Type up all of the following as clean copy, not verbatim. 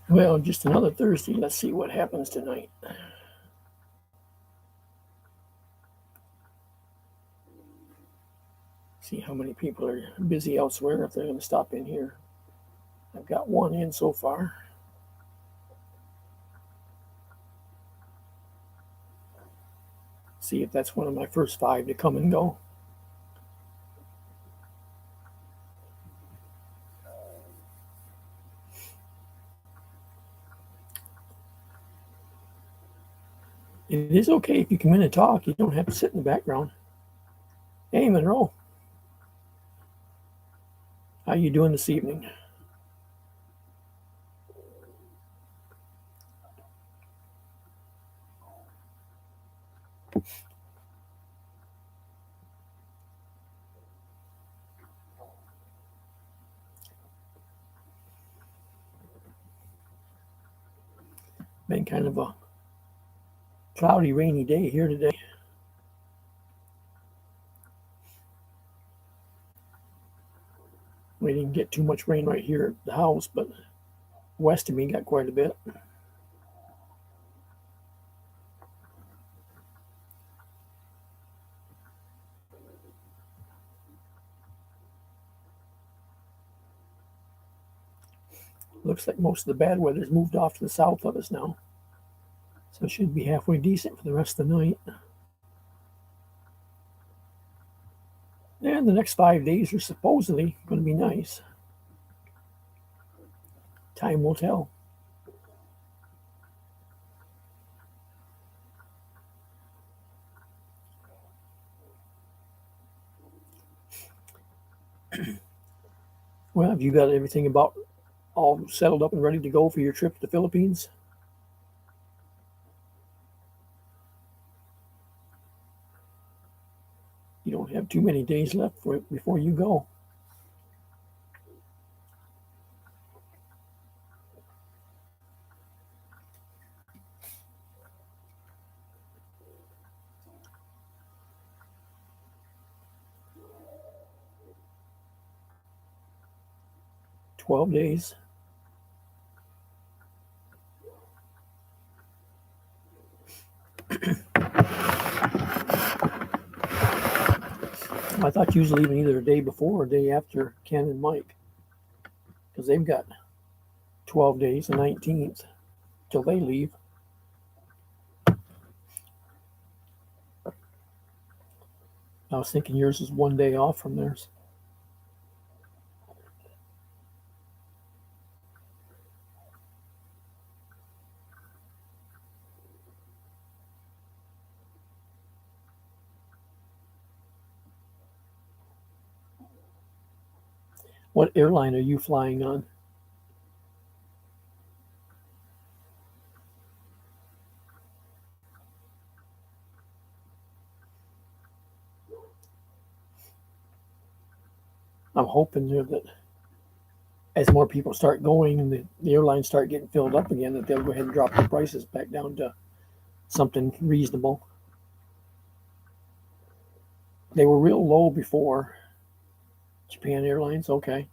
Well, just another Thursday. Let's see what happens tonight. See how many people are busy elsewhere, if they're going to stop in here. I've got one in so far. See if that's one of my first 5 to come and go. It is okay if you come in and talk. You don't have to sit in the background. Hey, Monroe. How you doing this evening? Been kind of a cloudy, rainy day here today. We didn't get too much rain right here at the house, but west of me got quite a bit. Looks like most of the bad weather's moved off to the south of us now. So it should be halfway decent for the rest of the night. And the next 5 days are supposedly going to be nice. Time will tell. Well, have you got everything about all settled up and ready to go for your trip to the Philippines? You don't have too many days left before you go. "12 days. I thought you was leaving either a day before or a day after Ken and Mike, because they've got 12 days, the 19th, till they leave. I was thinking yours is 1 day off from theirs. What airline are you flying on? I'm hoping that as more people start going and the airlines start getting filled up again, that they'll go ahead and drop the prices back down to something reasonable. They were real low before. Japan Airlines, okay.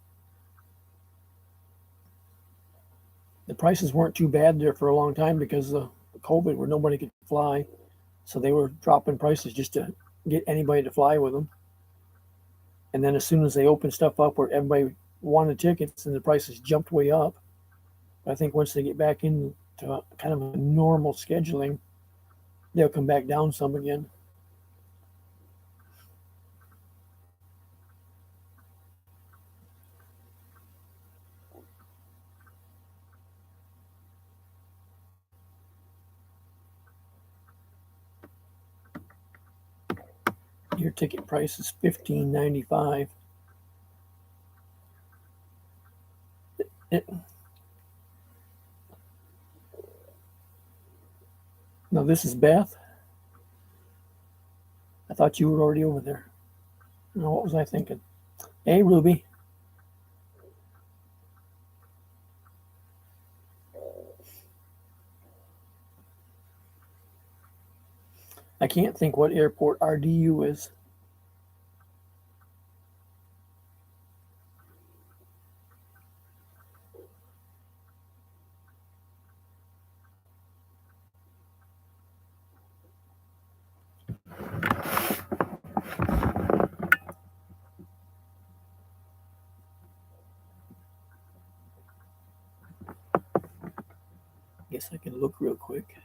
The prices weren't too bad there for a long time because of COVID, where nobody could fly. So they were dropping prices just to get anybody to fly with them. And then as soon as they opened stuff up where everybody wanted tickets, and the prices jumped way up. I think once they get back into kind of a normal scheduling, they'll come back down some again. Your ticket price is $15.95. Now this is Beth. I thought you were already over there. No, what was I thinking? Hey, Ruby. I can't think what airport RDU is. guess I can look real quick.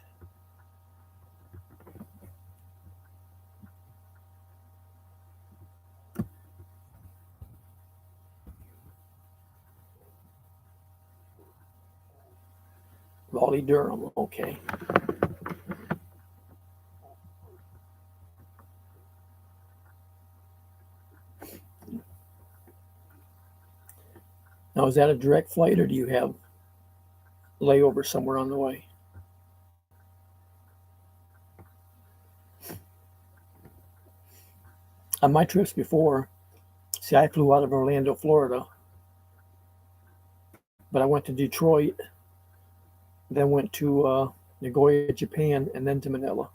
Raleigh Durham, okay. Now, is that a direct flight, or do you have layover somewhere on the way? On my trips before, see, I flew out of Orlando, Florida, but I went to Detroit, then went to Nagoya, Japan, and then to Manila.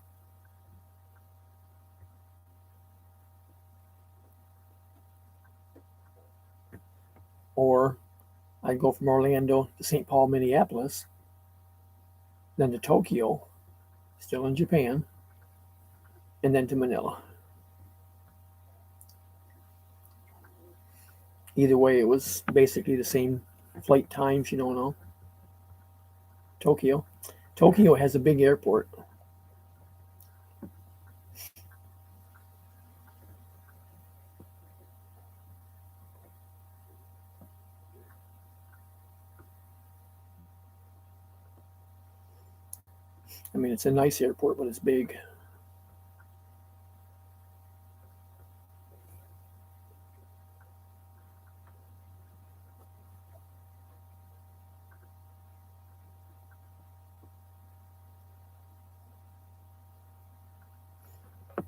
Or I'd go from Orlando to St. Paul, Minneapolis, then to Tokyo, still in Japan, and then to Manila. Either way, it was basically the same flight times, no. Tokyo. Tokyo has a big airport. I mean, it's a nice airport, but it's big.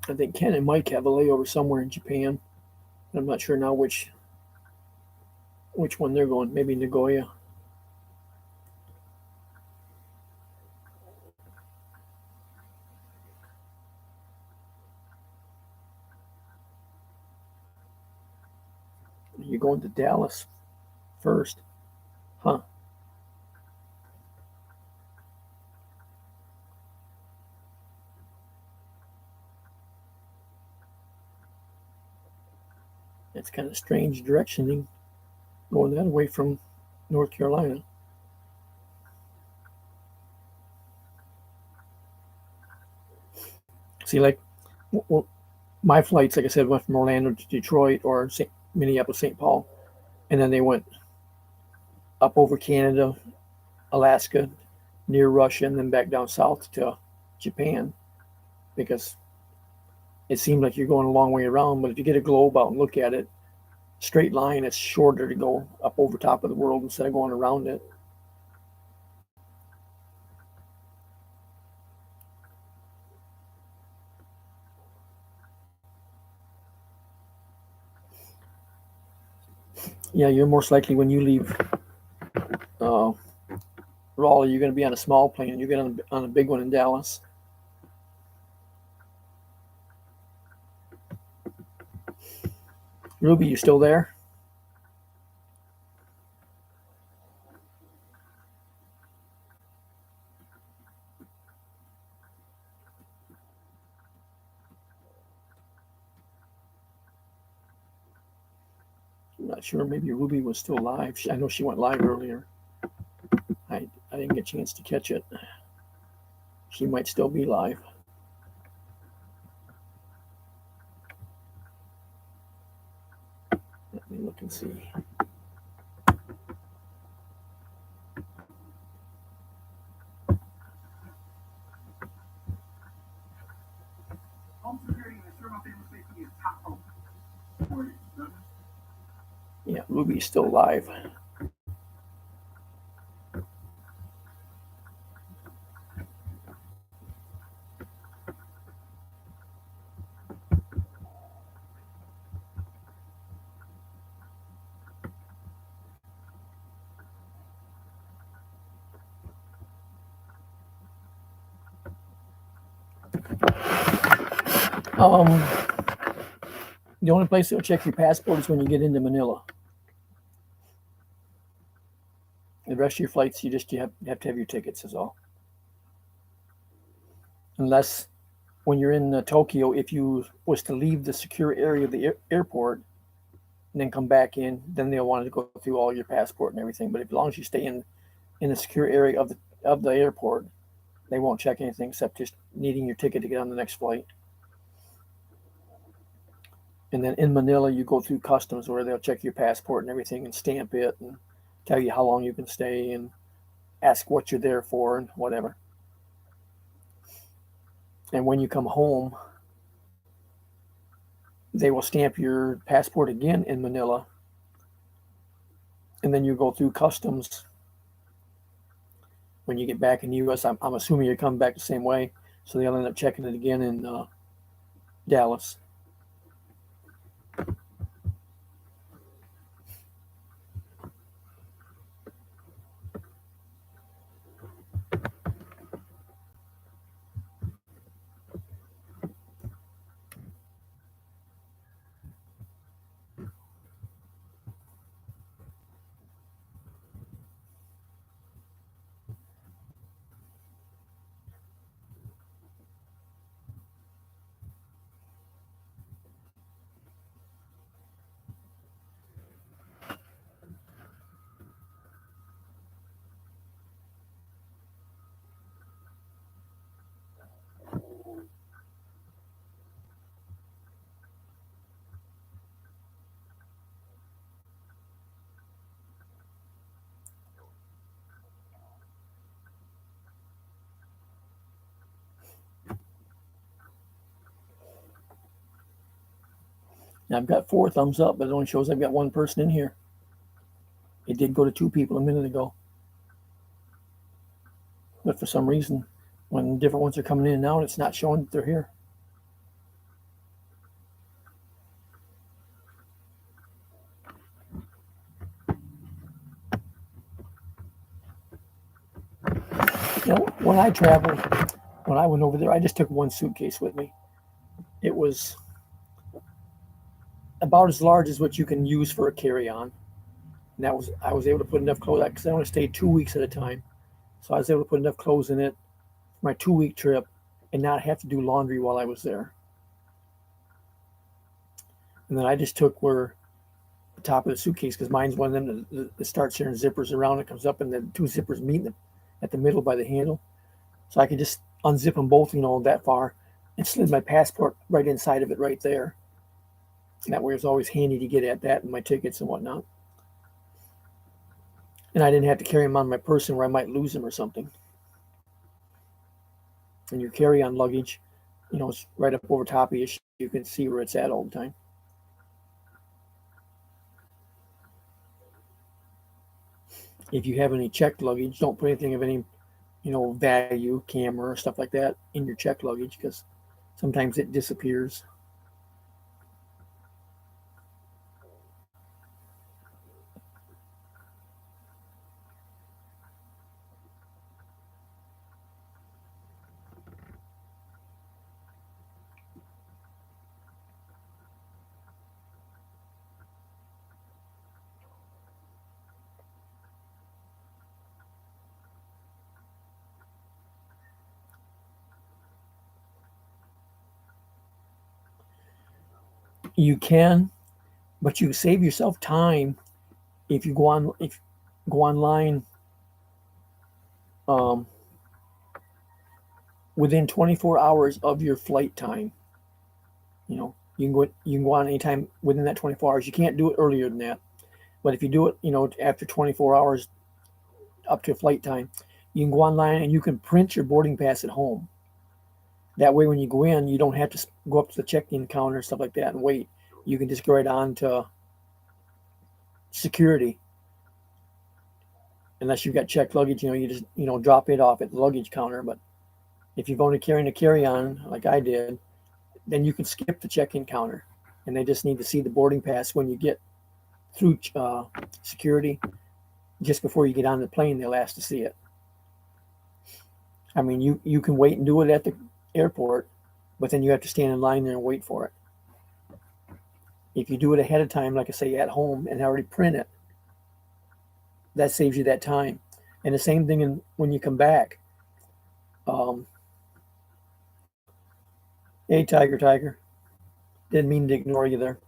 I think Ken and Mike have a layover somewhere in Japan. I'm not sure now which one they're going. Maybe Nagoya. You're going to Dallas first, huh? It's kind of strange directioning going that way from North Carolina. See, like my flights, like I said, went from Orlando to Detroit or Minneapolis, St. Paul, and then they went up over Canada, Alaska, near Russia, and then back down south to Japan, because it seemed like you're going a long way around. But if you get a globe out and look at it, straight line, it's shorter to go up over top of the world instead of going around it. Yeah, you're most likely when you leave Raleigh, you're going to be on a small plane. You get on a big one in Dallas. Ruby, you still there? I'm not sure. Maybe Ruby was still live. I know she went live earlier. I didn't get a chance to catch it. She might still be live. Let me look and see. Yeah, Ruby's still live. The only place they'll check your passport is when you get into Manila. The rest of your flights, you have to have your tickets, is all. Unless when you're in Tokyo, if you was to leave the secure area of the airport and then come back in, then they'll want to go through all your passport and everything. But as long as you stay in the secure area the airport. They won't check anything except just needing your ticket to get on the next flight. And then in Manila, you go through customs where they'll check your passport and everything and stamp it and tell you how long you can stay and ask what you're there for and whatever. And when you come home, they will stamp your passport again in Manila. And then you go through customs when you get back in the U.S. I'm assuming you're coming back the same way. So they'll end up checking it again in Dallas. Now I've got 4 thumbs up, but it only shows I've got 1 person in here. It did go to 2 people a minute ago. But for some reason, when different ones are coming in and out, it's not showing that they're here. When I traveled, when I went over there, I just took 1 suitcase with me. It was about as large as what you can use for a carry-on. And I was able to put enough clothes, because I only stayed 2 weeks at a time. So I was able to put enough clothes in it for my 2-week trip and not have to do laundry while I was there. And then I just took the top of the suitcase, because mine's one of them that starts sharing zippers around. It comes up and the 2 zippers meet at the middle by the handle. So I could just unzip them both, that far, and slid my passport right inside of it right there. And that way it was always handy to get at that and my tickets and whatnot. And I didn't have to carry them on my person where I might lose them or something. And your carry-on luggage, it's right up over top of you. You can see where it's at all the time. If you have any checked luggage, don't put anything of any, value, camera, or stuff like that in your checked luggage, because sometimes it disappears. You can, but you save yourself time if you go online within 24 hours of your flight time. You can go on anytime within that 24 hours. You can't do it earlier than that. But if you do it, after 24 hours up to flight time, you can go online and you can print your boarding pass at home. That way, when you go in, you don't have to go up to the check-in counter, stuff like that, and wait. You can just go right on to security. Unless you've got checked luggage, you just, drop it off at the luggage counter. But if you're only carrying a carry-on, like I did, then you can skip the check-in counter. And they just need to see the boarding pass when you get through security. Just before you get on the plane, they'll ask to see it. I mean, you can wait and do it at the airport, but then you have to stand in line there and wait for it. If you do it ahead of time, like I say, at home and already print it, that saves you that time. And the same thing when you come back. Hey, Tiger. Didn't mean to ignore you there.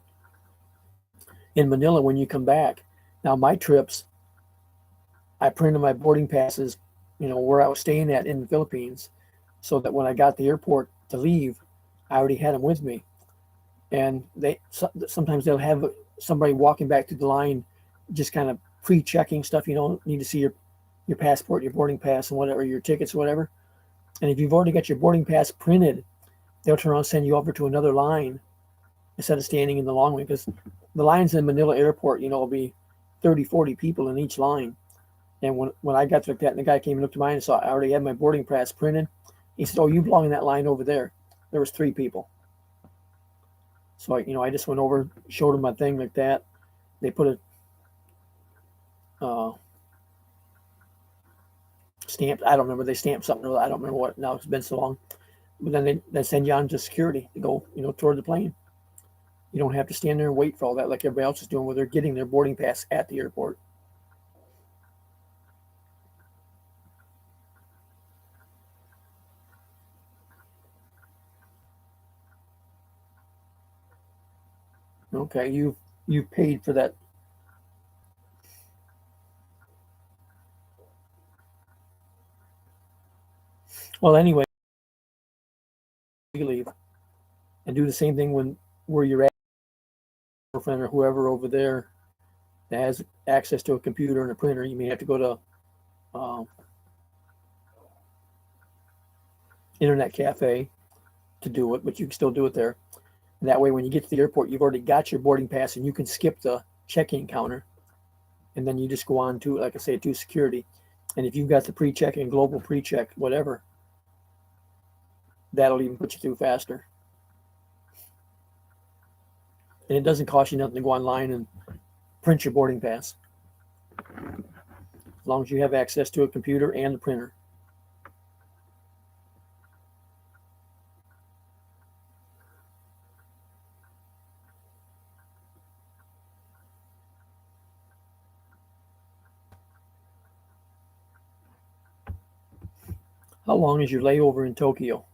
In Manila, when you come back, now my trips, I printed my boarding passes where I was staying at in the Philippines, so that when I got to the airport to leave, I already had them with me. And sometimes they'll have somebody walking back through the line, just kind of pre-checking stuff. You don't need to see your passport, your boarding pass, and whatever, your tickets, whatever. And if you've already got your boarding pass printed, they'll turn around and send you over to another line instead of standing in the long way, because the lines in Manila Airport, will be 30, 40 people in each line. And when I got to that, and the guy came and looked at mine and saw I already had my boarding pass printed, he said, "Oh, you belong in that line over there." There was 3 people. So I just went over, showed him my thing like that. They put a stamp. I don't remember. They stamped something. I don't remember what. Now it's been so long. But then they send you on to security to go, toward the plane. You don't have to stand there and wait for all that like everybody else is doing, where they're getting their boarding pass at the airport. Okay, you've paid for that. Well, anyway, you leave and do the same thing where you're at, girlfriend or whoever over there that has access to a computer and a printer. You may have to go to internet cafe to do it, but you can still do it there. And that way, when you get to the airport, you've already got your boarding pass, and you can skip the check-in counter, and then you just go on to, like I say, to security. And if you've got the pre-check and global pre-check, whatever, that'll even put you through faster. And it doesn't cost you nothing to go online and print your boarding pass, as long as you have access to a computer and a printer. How long is your layover in Tokyo?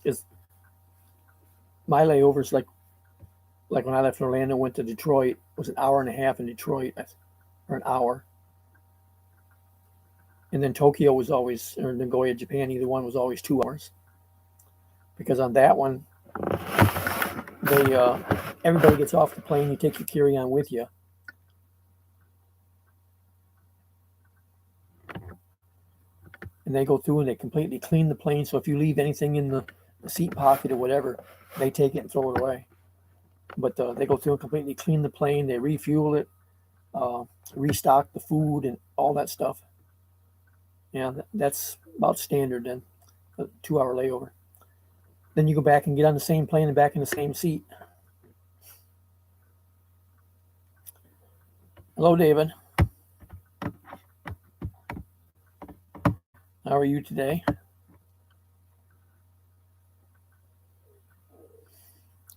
Because my layover is like when I left Orlando, went to Detroit, it was an hour and a half in Detroit, or an hour. And then Tokyo was always, or Nagoya, Japan, either one was always 2 hours. Because on that one, they everybody gets off the plane, you take your carry-on with you. And they go through and they completely clean the plane. So if you leave anything in the seat pocket or whatever, they take it and throw it away. But they go through and completely clean the plane. They refuel it, restock the food and all that stuff. Yeah, that's about standard then, a 2 hour layover. Then you go back and get on the same plane and back in the same seat. Hello, David. How are you today?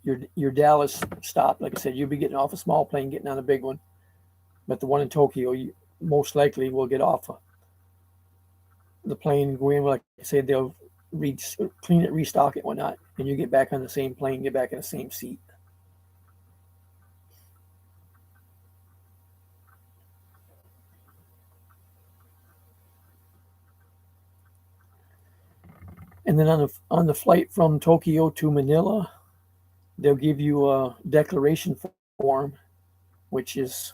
Your Dallas stop, like I said, you'll be getting off a small plane, getting on a big one. But the one in Tokyo, you most likely will get off the plane and go in. Like I said, they'll clean it, restock it, whatnot, and you get back on the same plane, get back in the same seat. And then on the flight from Tokyo to Manila, they'll give you a declaration form, which is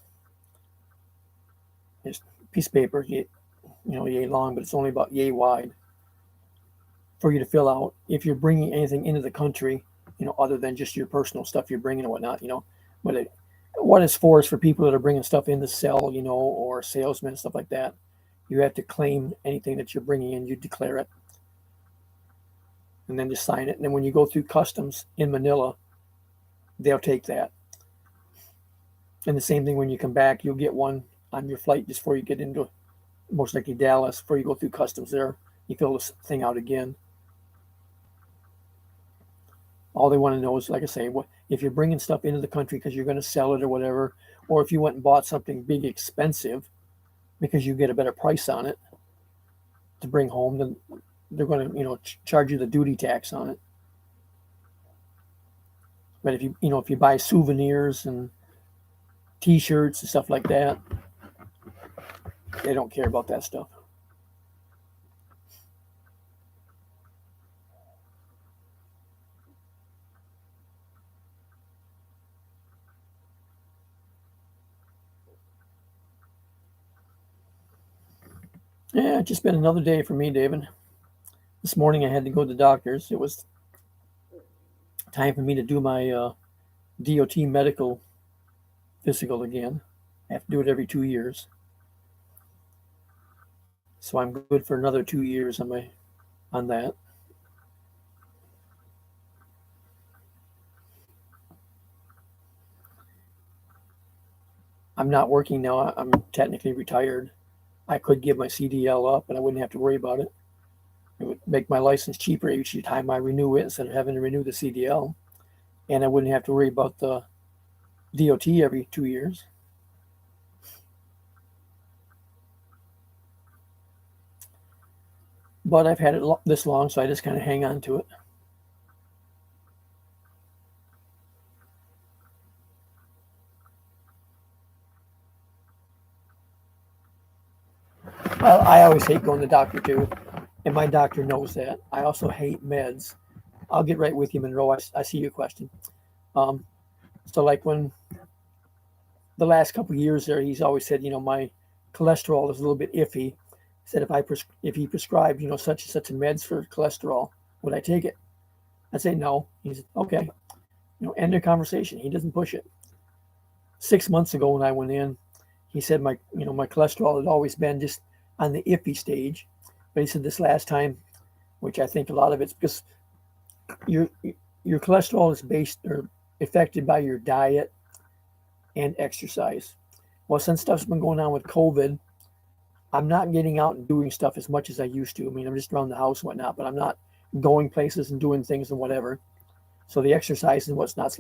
a piece of paper, yay long, but it's only about yay wide, for you to fill out if you're bringing anything into the country, other than just your personal stuff you're bringing and whatnot, But what it's for is for people that are bringing stuff in to sell, or salesmen and stuff like that. You have to claim anything that you're bringing in, you declare it, and then just sign it. And then when you go through customs in Manila, they'll take that. And the same thing when you come back, you'll get one on your flight just before you get into, most likely, Dallas. Before you go through customs there, you fill this thing out again. All they want to know is, like I say, if you're bringing stuff into the country because you're going to sell it or whatever, or if you went and bought something big, expensive, because you get a better price on it to bring home, then they're going to, charge you the duty tax on it. But if you buy souvenirs and T-shirts and stuff like that. They don't care about that stuff. Yeah, it's just been another day for me, David. This morning I had to go to the doctor's. It was time for me to do my DOT medical physical again. I have to do it every 2 years. So I'm good for another 2 years on that. I'm not working now. I'm technically retired. I could give my CDL up and I wouldn't have to worry about it. It would make my license cheaper each time I renew it instead of having to renew the CDL. And I wouldn't have to worry about the DOT every 2 years. But I've had it this long, so I just kind of hang on to it. Well, I always hate going to the doctor too, and my doctor knows that. I also hate meds. I'll get right with you, Monroe. I see your question. Um, so, like when the last couple of years there, he's always said, my cholesterol is a little bit iffy. He said if he prescribed, such and such a meds for cholesterol, would I take it? I say no. He said, okay. End of conversation. He doesn't push it. 6 months ago when I went in, he said my cholesterol had always been just on the iffy stage, but he said this last time, which I think a lot of it's because your cholesterol is based or affected by your diet and exercise. Well, since stuff's been going on with COVID, I'm not getting out and doing stuff as much as I used to. I mean, I'm just around the house and whatnot, but I'm not going places and doing things and whatever. So the exercise and what's not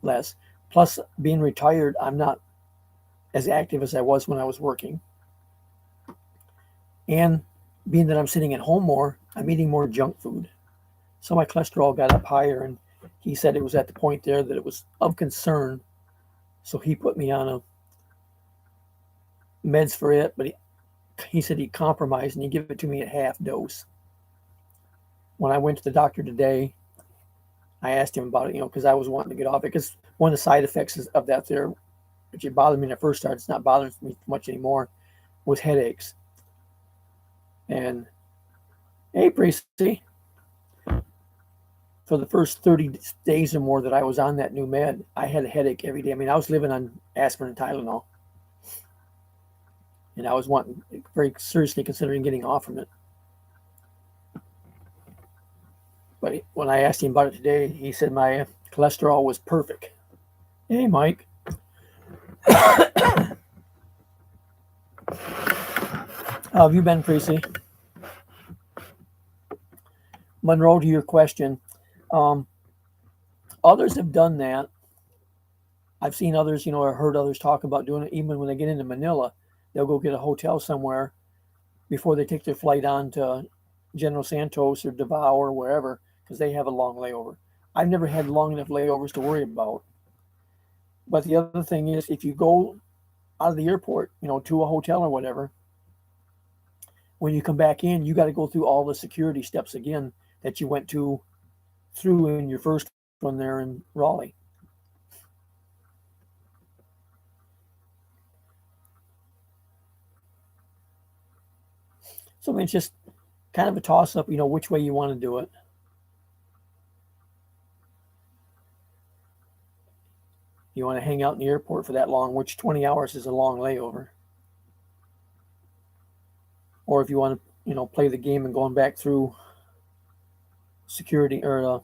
less. Plus, being retired, I'm not as active as I was when I was working. And being that I'm sitting at home more, I'm eating more junk food. So my cholesterol got up higher, and he said it was at the point there that it was of concern. So he put me on a meds for it, but he said he'd compromise and he'd give it to me at half dose. When I went to the doctor today, I asked him about it, because I was wanting to get off it. Because one of the side effects of that there, which it bothered me when I first started, it's not bothering me much anymore, was headaches. And hey, Precy, for the first 30 days or more that I was on that new med, I had a headache every day. I mean, I was living on aspirin and Tylenol. And I was very seriously considering getting off from it. But when I asked him about it today, he said my cholesterol was perfect. Hey, Mike. How have you been, Precy? Monroe, to your question, others have done that. I've seen others, or heard others talk about doing it. Even when they get into Manila, they'll go get a hotel somewhere before they take their flight on to General Santos or Davao or wherever, because they have a long layover. I've never had long enough layovers to worry about. But the other thing is, if you go out of the airport, to a hotel or whatever, when you come back in, you got to go through all the security steps again that you went through in your first one there in Raleigh. So it's just kind of a toss-up, which way you want to do it. You want to hang out in the airport for that long, which 20 hours is a long layover. Or if you want to, play the game and going back through security or,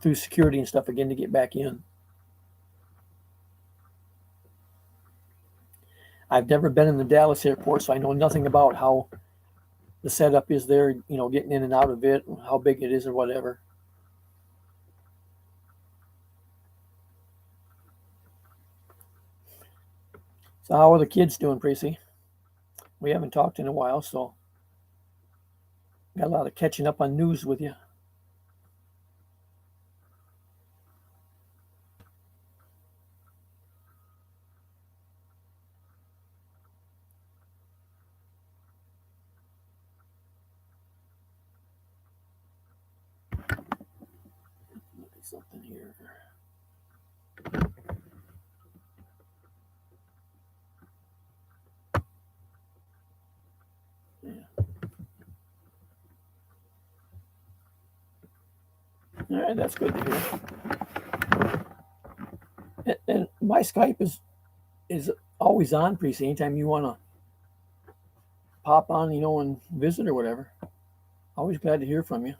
through security and stuff again to get back in. I've never been in the Dallas airport, so I know nothing about how the setup is there, getting in and out of it, how big it is or whatever. So how are the kids doing, Precy? We haven't talked in a while, so got a lot of catching up on news with you. something here. Yeah. All right, that's good to hear. And my Skype is always on, Priest. Anytime you want to pop on, and visit or whatever. Always glad to hear from you.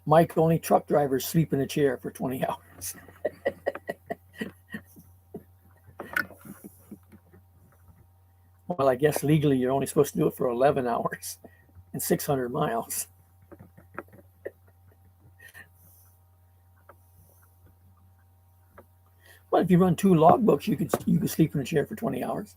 Mike, only truck drivers sleep in a chair for 20 hours. Well, I guess legally you're only supposed to do it for 11 hours and 600 miles. Well, if you run 2 logbooks, you could sleep in a chair for 20 hours.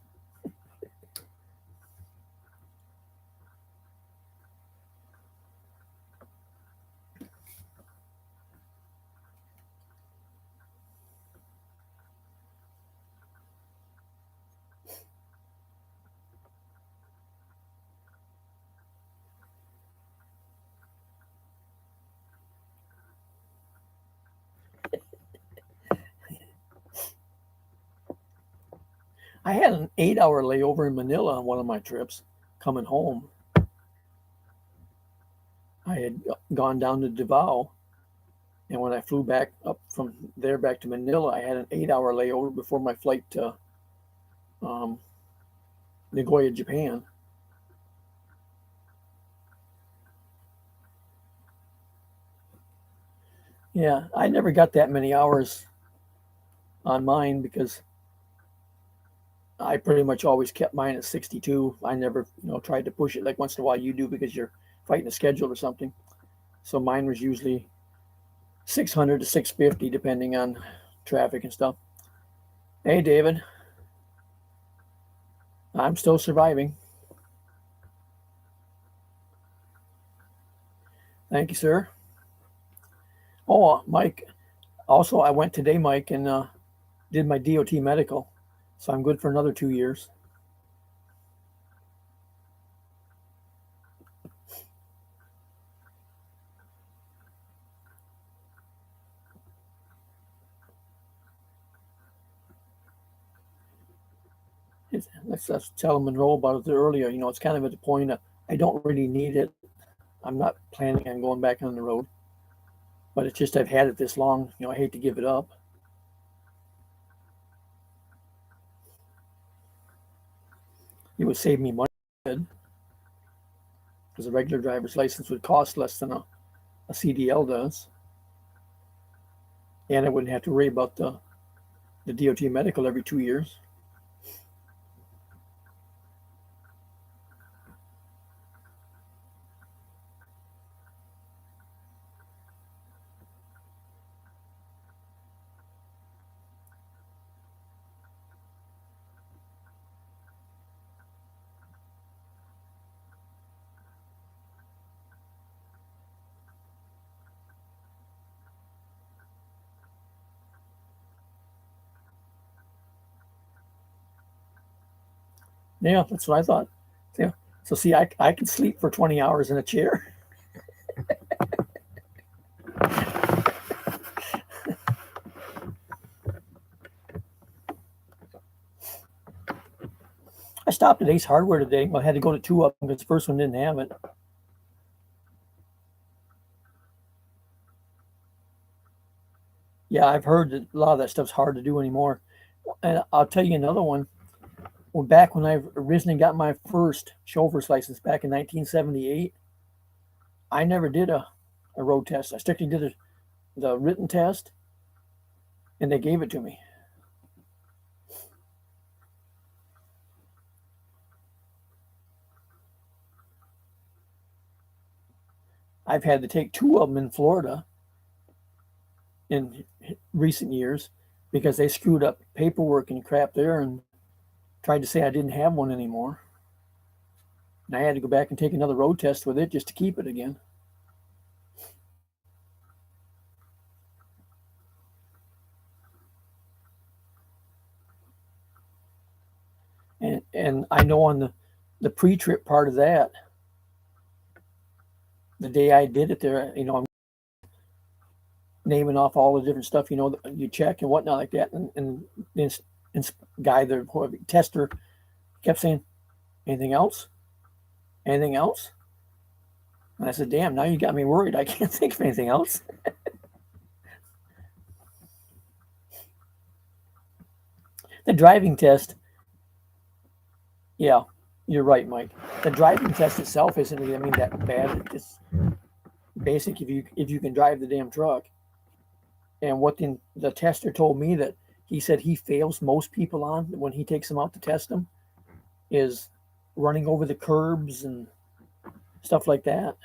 I had an 8-hour layover in Manila on one of my trips coming home. I had gone down to Davao, and when I flew back up from there back to Manila, I had an 8-hour layover before my flight to Nagoya, Japan. Yeah, I never got that many hours on mine because I pretty much always kept mine at 62. I never, tried to push it like once in a while you do because you're fighting a schedule or something. So mine was usually 600 to 650 depending on traffic and stuff. Hey, David. I'm still surviving. Thank you, sir. Oh, Mike. Also, I went today, Mike, and did my DOT medical. So I'm good for another 2 years. Let's tell Monroe about it earlier. It's kind of at the point I don't really need it. I'm not planning on going back on the road, but it's just I've had it this long. I hate to give it up. It would save me money because a regular driver's license would cost less than a CDL does, and I wouldn't have to worry about the DOT medical every 2 years. Yeah, that's what I thought. Yeah. So see, I can sleep for 20 hours in a chair. I stopped at Ace Hardware today. Well, I had to go to 2 of them because the first one didn't have it. Yeah, I've heard that a lot of that stuff's hard to do anymore. And I'll tell you another one. Well, back when I originally got my first chauffeur's license back in 1978, I never did a road test. I strictly did the written test, and they gave it to me. I've had to take 2 of them in Florida in recent years because they screwed up paperwork and crap there and tried to say I didn't have one anymore. And I had to go back and take another road test with it just to keep it again. And I know on the pre-trip part of that, the day I did it there, I'm naming off all the different stuff, that you check and whatnot like that. And the guy, the tester, kept saying, anything else? Anything else? And I said, damn, now you got me worried. I can't think of anything else. The driving test, yeah, you're right, Mike. The driving test itself isn't really, that bad. It's basic if you can drive the damn truck. And what the tester told me that he said he fails most people on when he takes them out to test them is running over the curbs and stuff like that.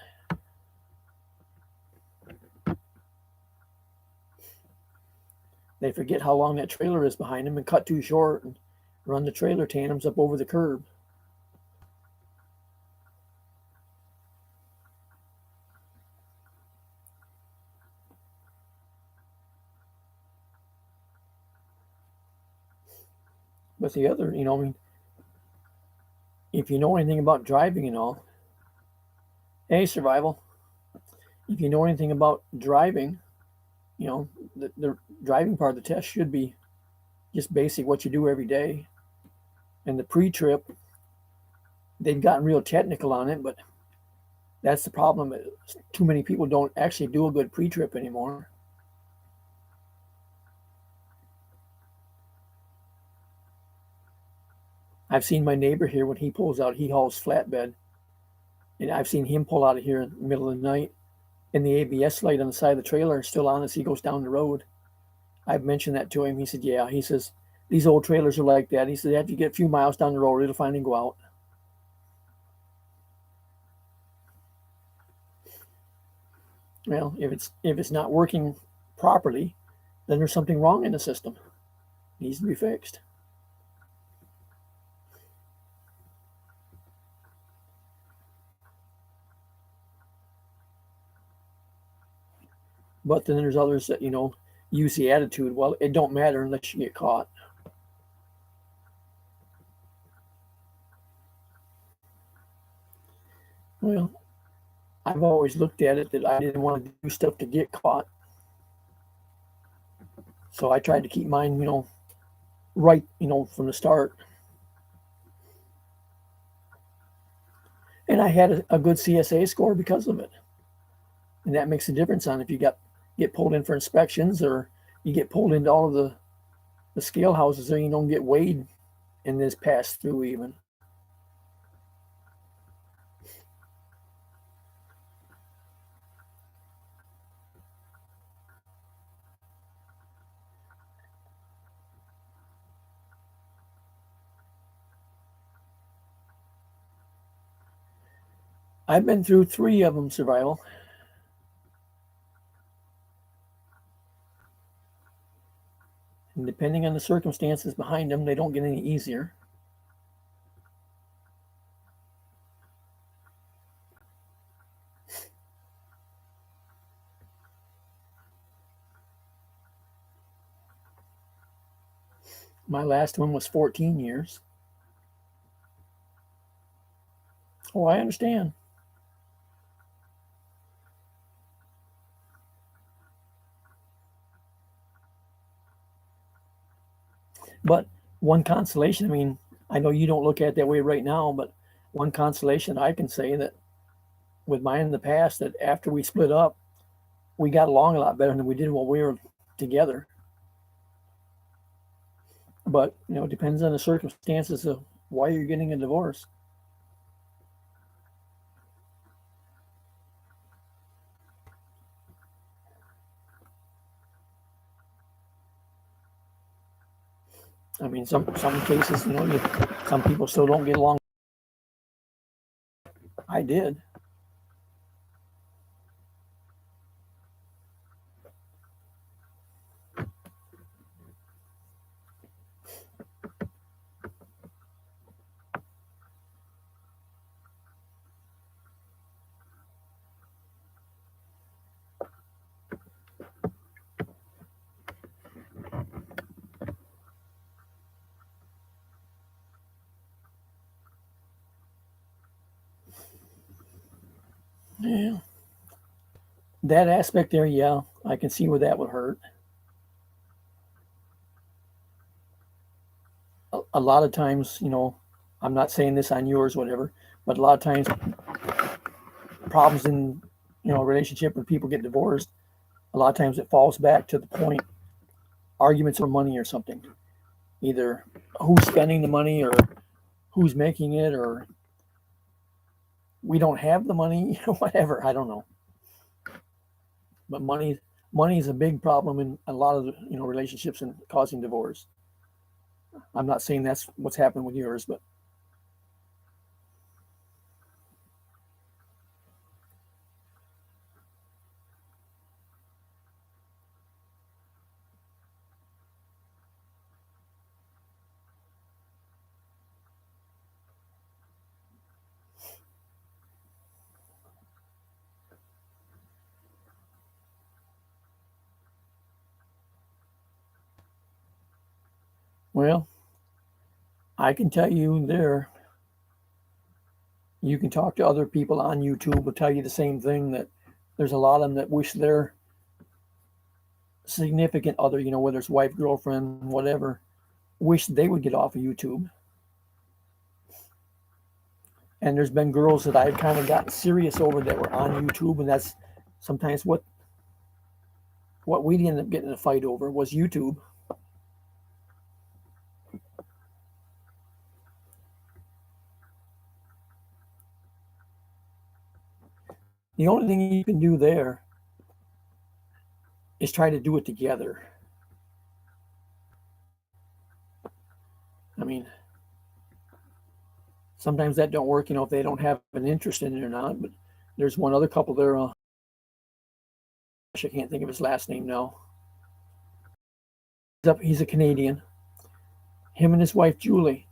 They forget how long that trailer is behind them and cut too short and run the trailer tandems up over the curb. But the other, if you know anything about driving and all, hey, survival, if you know anything about driving, the driving part of the test should be just basic what you do every day. And the pre-trip, they've gotten real technical on it, but that's the problem. Too many people don't actually do a good pre-trip anymore. I've seen my neighbor here when he pulls out, he hauls flatbed. And I've seen him pull out of here in the middle of the night, and the ABS light on the side of the trailer is still on as he goes down the road. I've mentioned that to him. He said, yeah. He says, these old trailers are like that. He said, after you get a few miles down the road, it'll finally go out. Well, if it's not working properly, then there's something wrong in the system. It needs to be fixed. But then there's others that, use the attitude, well, it don't matter unless you get caught. Well, I've always looked at it that I didn't want to do stuff to get caught. So I tried to keep mine, right, from the start. And I had a good CSA score because of it. And that makes a difference on if you get pulled in for inspections or you get pulled into all of the scale houses or you don't get weighed and this passed through even. I've been through 3 of them, survival. And depending on the circumstances behind them, they don't get any easier. My last one was 14 years. Oh, I understand. But one consolation, I know you don't look at it that way right now, but one consolation I can say that with mine in the past, that after we split up, we got along a lot better than we did while we were together. But, it depends on the circumstances of why you're getting a divorce. Some cases, some people still don't get along. I did. Yeah. That aspect there, yeah, I can see where that would hurt. A lot of times, I'm not saying this on yours, whatever, but a lot of times problems in, a relationship when people get divorced, a lot of times it falls back to the point arguments over money or something. Either who's spending the money or who's making it or we don't have the money, whatever. I don't know. But money is a big problem in a lot of relationships and causing divorce. I'm not saying that's what's happened with yours, but well, I can tell you there. You can talk to other people on YouTube will tell you the same thing that there's a lot of them that wish their significant other, whether it's wife, girlfriend, whatever, wish they would get off of YouTube. And there's been girls that I've kind of gotten serious over that were on YouTube, and that's sometimes what we ended up getting in a fight over was YouTube. The only thing you can do there is try to do it together. I mean, sometimes that don't work, if they don't have an interest in it or not. But there's one other couple there. I can't think of his last name now. He's a Canadian. Him and his wife Julie.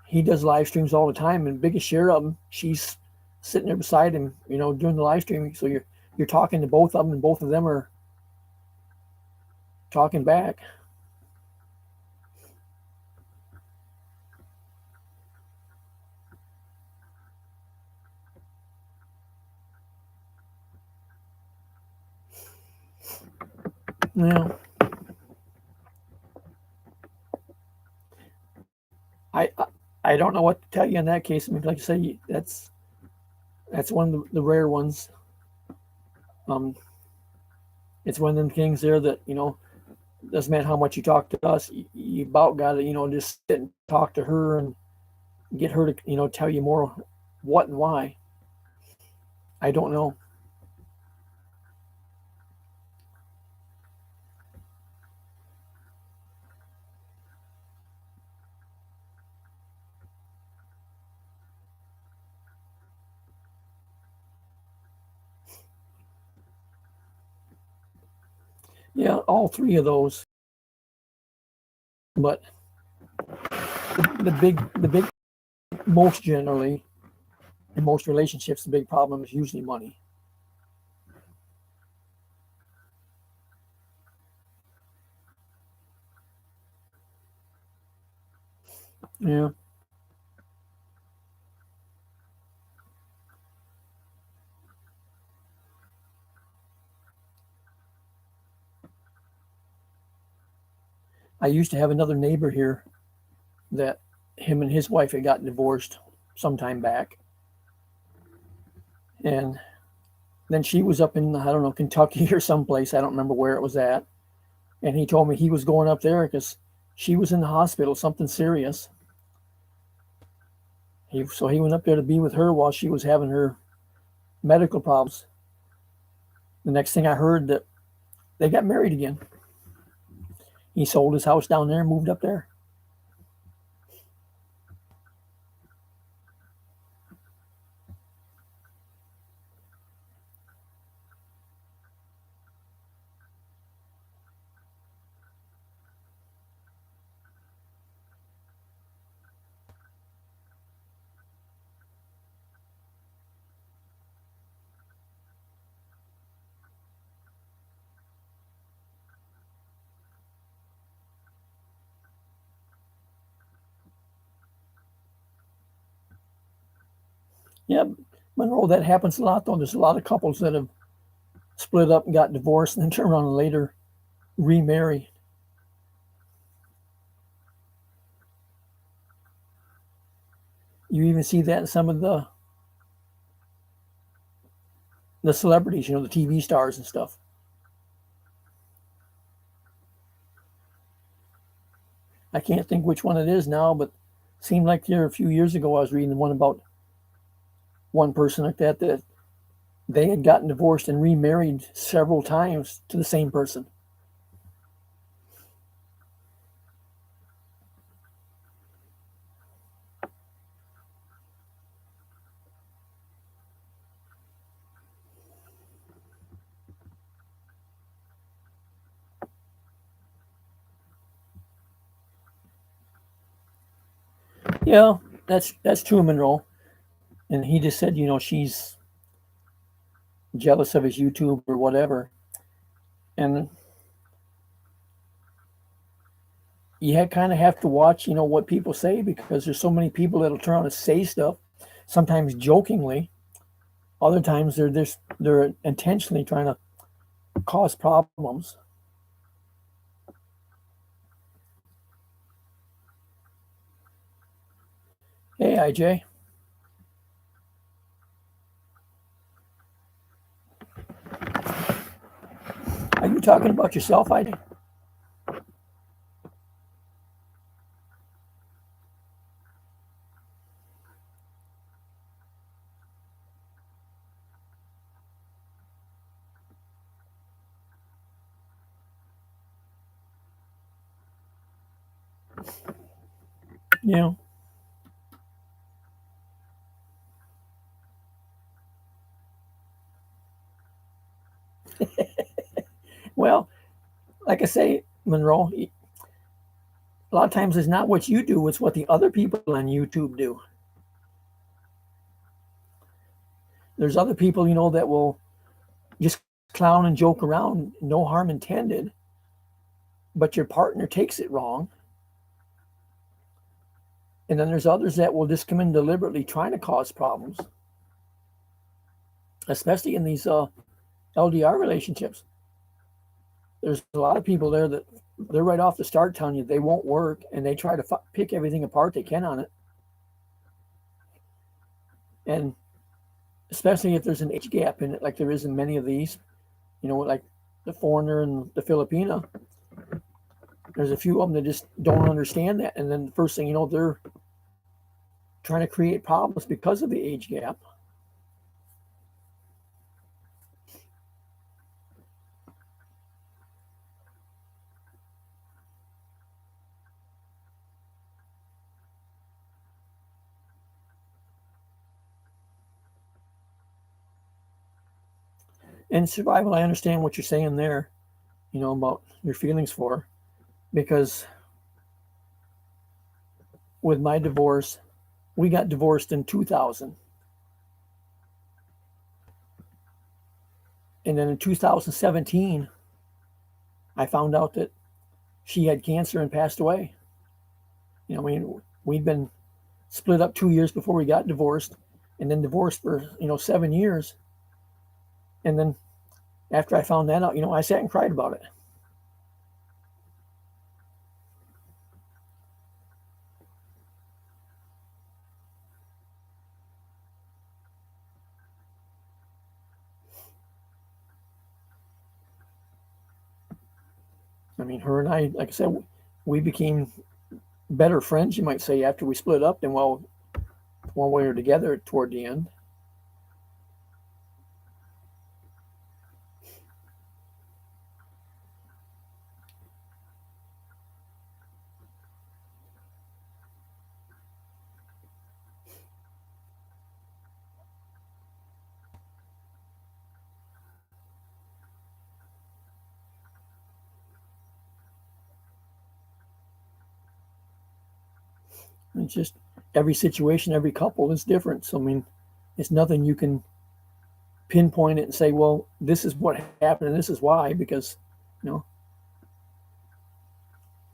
He does live streams all the time, and biggest share of them, she's sitting there beside him, doing the live streaming. So you're talking to both of them, and both of them are talking back. Yeah. I I don't know what to tell you in that case. I mean, like I say, that's one of the rare ones. Um, it's one of them things there that doesn't matter how much you talk to us, you about got to just sit and talk to her and get her to tell you more what and why. I don't know. Yeah, all three of those. But the big most generally in most relationships, the big problem is usually money. Yeah. I used to have another neighbor here that him and his wife had gotten divorced some time back. And then she was up in, I don't know, Kentucky or someplace. I don't remember where it was at. And he told me he was going up there because she was in the hospital, something serious. So he went up there to be with her while she was having her medical problems. The next thing I heard that they got married again. He sold his house down there and moved up there. Yeah, Monroe, that happens a lot though. There's a lot of couples that have split up and got divorced and then turn around and later remarry. You even see that in some of the celebrities, the TV stars and stuff. I can't think which one it is now, but it seemed like there a few years ago I was reading one about one person like that they had gotten divorced and remarried several times to the same person. Yeah, that's true, Monroe. And he just said, she's jealous of his YouTube or whatever. And you kind of have to watch, what people say, because there's so many people that'll turn around and say stuff, sometimes jokingly. Other times they're intentionally trying to cause problems. Hey, IJ, are you talking about yourself, IJ? Yeah. Well, like I say, Monroe, a lot of times it's not what you do, it's what the other people on YouTube do. There's other people, that will just clown and joke around, no harm intended, but your partner takes it wrong. And then there's others that will just come in deliberately trying to cause problems, especially in these LDR relationships. There's a lot of people there that they're right off the start telling you they won't work, and they try to pick everything apart they can on it. And especially if there's an age gap in it, like there is in many of these, like the foreigner and the Filipina. There's a few of them that just don't understand that, and then the first thing you know, they're trying to create problems because of the age gap. And survival, I understand what you're saying there, about your feelings for her, because with my divorce, we got divorced in 2000. And then in 2017, I found out that she had cancer and passed away. We'd been split up 2 years before we got divorced, and then divorced for, 7 years. And then after I found that out, I sat and cried about it. I mean, her and I, like I said, we became better friends, you might say, after we split up than while we were together toward the end. It's just every situation, every couple is different. So, I mean, it's nothing you can pinpoint it and say, well, this is what happened and this is why, because, you know,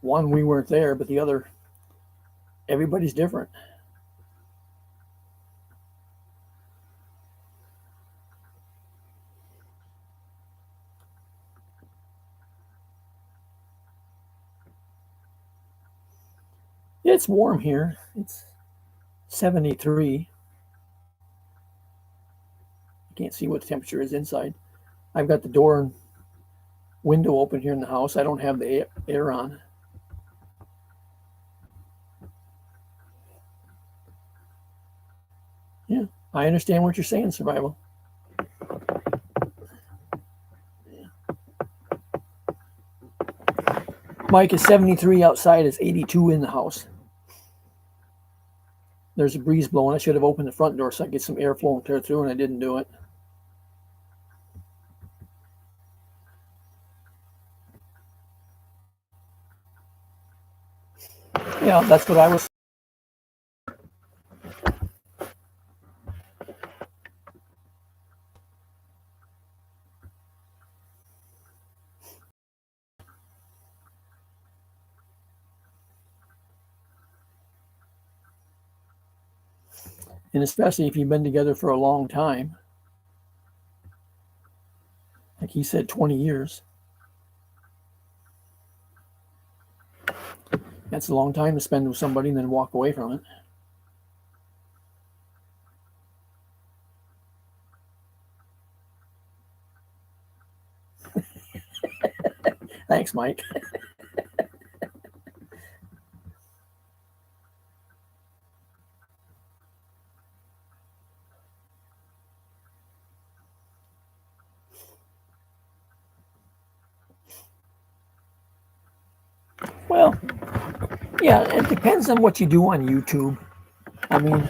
one, we weren't there, but the other, everybody's different. It's warm here. It's 73. I can't see what the temperature is inside. I've got the door and window open here in the house. I don't have the air on. Yeah, I understand what you're saying, Survival. Mike is 73 outside. It's 82 in the house. There's a breeze blowing. I should have opened the front door so I could get some air flowing clear through, and I didn't do it. Yeah, that's what I was. And especially if you've been together for a long time, like he said, 20 years. That's a long time to spend with somebody and then walk away from it. Thanks, Mike. Well, yeah, it depends on what you do on YouTube. I mean,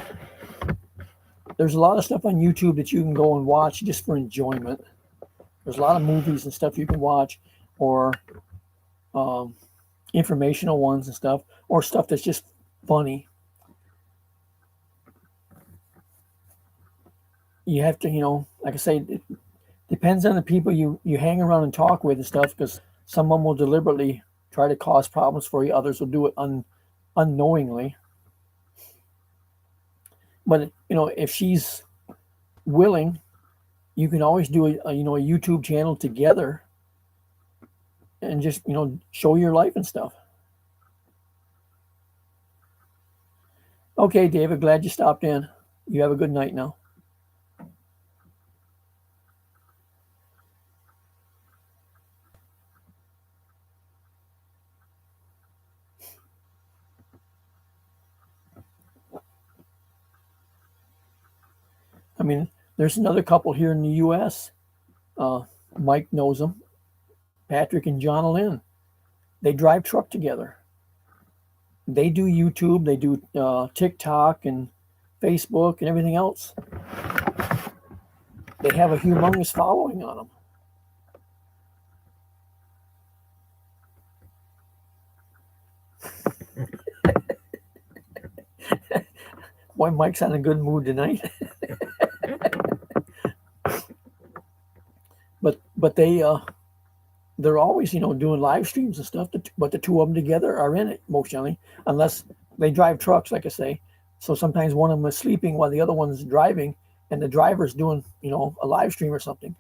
there's a lot of stuff on YouTube that you can go and watch just for enjoyment. There's a lot of movies and stuff you can watch, or informational ones and stuff, or stuff that's just funny. You have to, like I say, it depends on the people you hang around and talk with and stuff, because someone will deliberately try to cause problems for you. Others will do it unknowingly. But if she's willing, you can always do a YouTube channel together and just show your life and stuff. Okay, David, glad you stopped in. You have a good night now. I mean, there's another couple here in the U.S. Mike knows them, Patrick and John Lynn. They drive truck together. They do YouTube, they do TikTok and Facebook and everything else. They have a humongous following on them. Boy, Mike's in a good mood tonight. but they're always doing live streams and stuff. But the two of them together are in it most generally, unless they drive trucks, like I say. So sometimes one of them is sleeping while the other one's driving, and the driver's doing a live stream or something.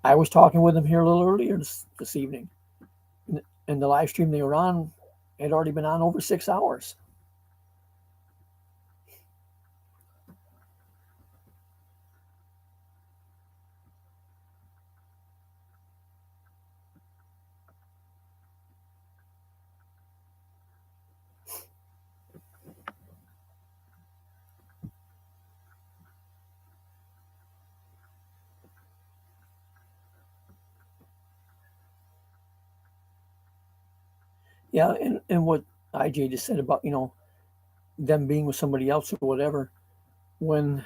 I was talking with them here a little earlier this evening, and the live stream they were on had already been on over 6 hours. Yeah, and what IJ just said about them being with somebody else or whatever. When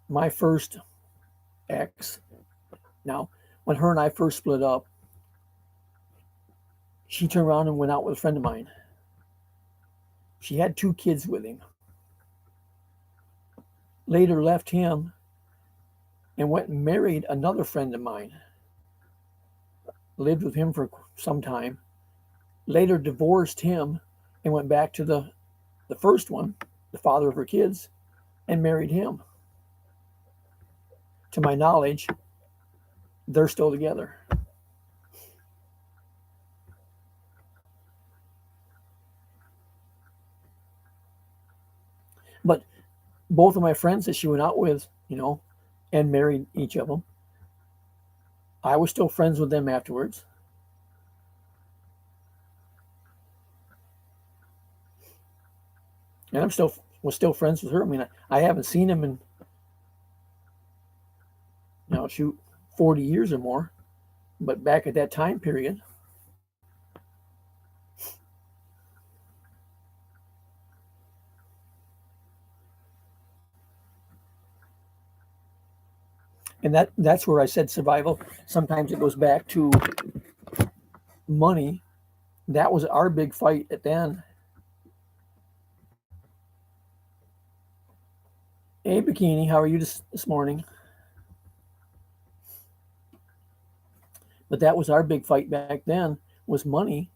my first ex, now when her and I first split up, she turned around and went out with a friend of mine. She had 2 kids with him. Later left him and went and married another friend of mine. Lived with him for some time. Later divorced him and went back to the first one, the father of her kids, and married him. To my knowledge, they're still together. But both of my friends that she went out with, and married each of them, I was still friends with them afterwards. And was still friends with her. I mean, I haven't seen him in, shoot, 40 years or more. But back at that time period, and that's where I said survival. Sometimes it goes back to money. That was our big fight at then. Hey, Bikini, how are you this morning? But that was our big fight back then, was money.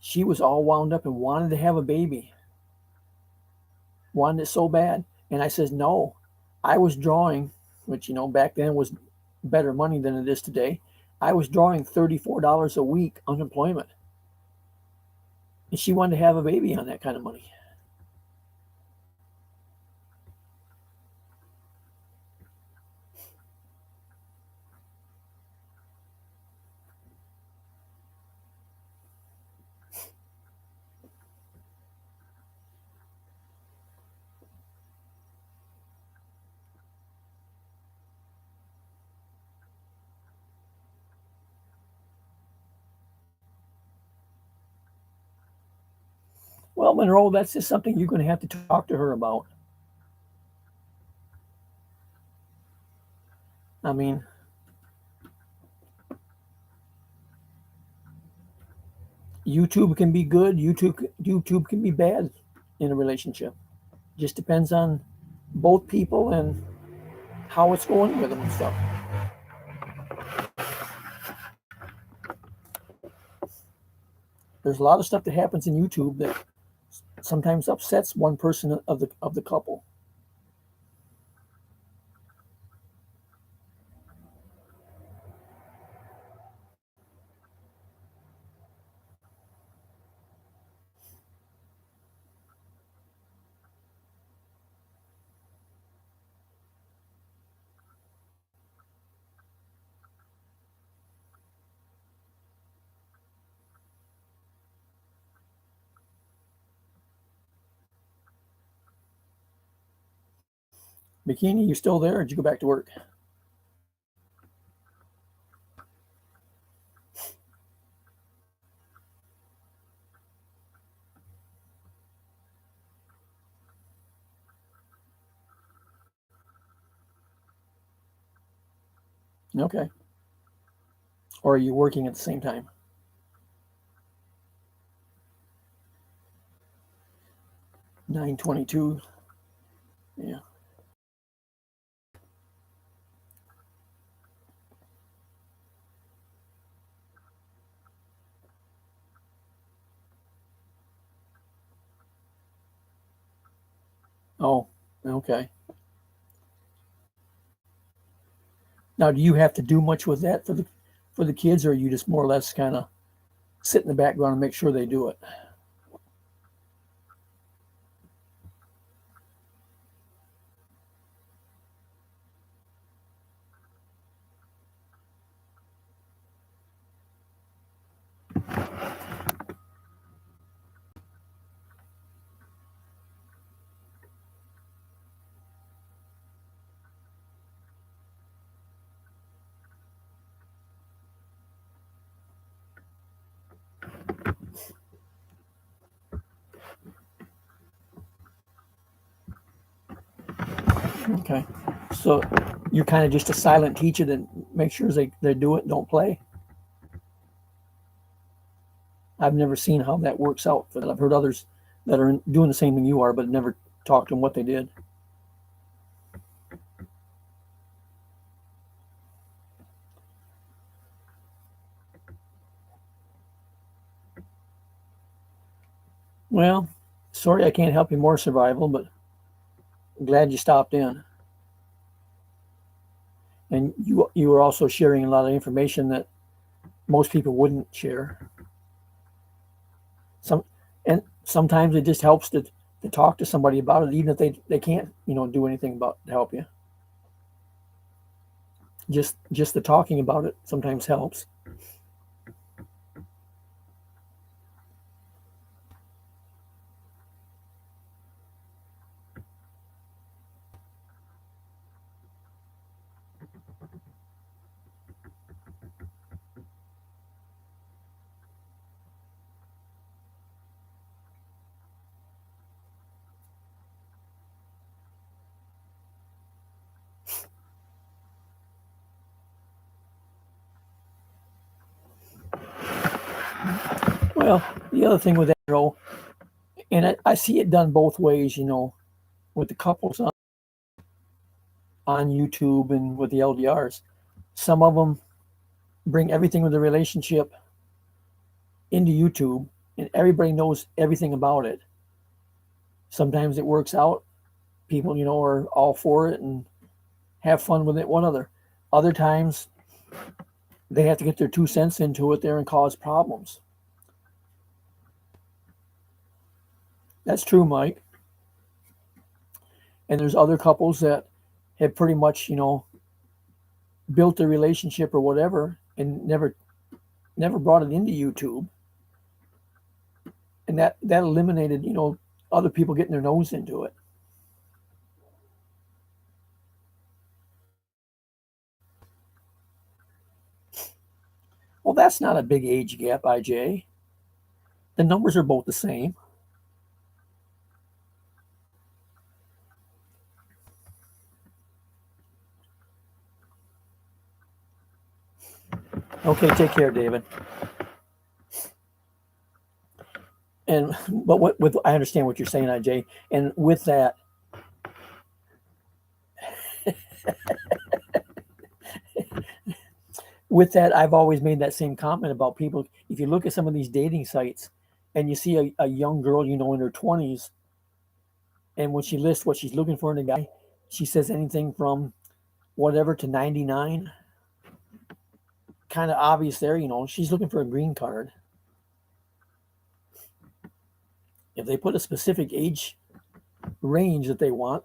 She was all wound up and wanted to have a baby, wanted it so bad. And I says, no. I was drawing, which, back then was better money than it is today. I was drawing $34 a week unemployment. And she wanted to have a baby on that kind of money. Well, Monroe, that's just something you're going to have to talk to her about. I mean, YouTube can be good, YouTube can be bad in a relationship. Just depends on both people and how it's going with them and stuff. There's a lot of stuff that happens in YouTube that sometimes upsets one person of the couple. Bikini, you still there, or did you go back to work? Okay. Or are you working at the same time? 9:22. Yeah. Oh, okay. Now, do you have to do much with that for the kids, or are you just more or less kind of sit in the background and make sure they do it? Okay. So you're kind of just a silent teacher that make sure they do it, don't play. I've never seen how that works out. But I've heard others that are doing the same thing you are, but never talked to them what they did. Well, sorry I can't help you more, Survival, but I'm glad you stopped in. And you were also sharing a lot of information that most people wouldn't share. Some and sometimes it just helps to to talk to somebody about it, even if they can't, do anything about to help you. Just the talking about it sometimes helps. Well, the other thing with that, Joe, and I see it done both ways, with the couples on YouTube and with the LDRs. Some of them bring everything with the relationship into YouTube, and everybody knows everything about it. Sometimes it works out. People, are all for it and have fun with it. One other. Other times, they have to get their 2 cents into it there and cause problems. That's true, Mike. And there's other couples that have pretty much, built their relationship or whatever and never brought it into YouTube. And that eliminated, other people getting their nose into it. Well, that's not a big age gap, IJ. The numbers are both the same. Okay, take care, David. But with I understand what you're saying, IJ, and with that, I've always made that same comment about people. If you look at some of these dating sites, and you see a young girl, in her 20s, and when she lists what she's looking for in a guy, she says anything from whatever to 99. Kind of obvious there, she's looking for a green card. If they put a specific age range that they want,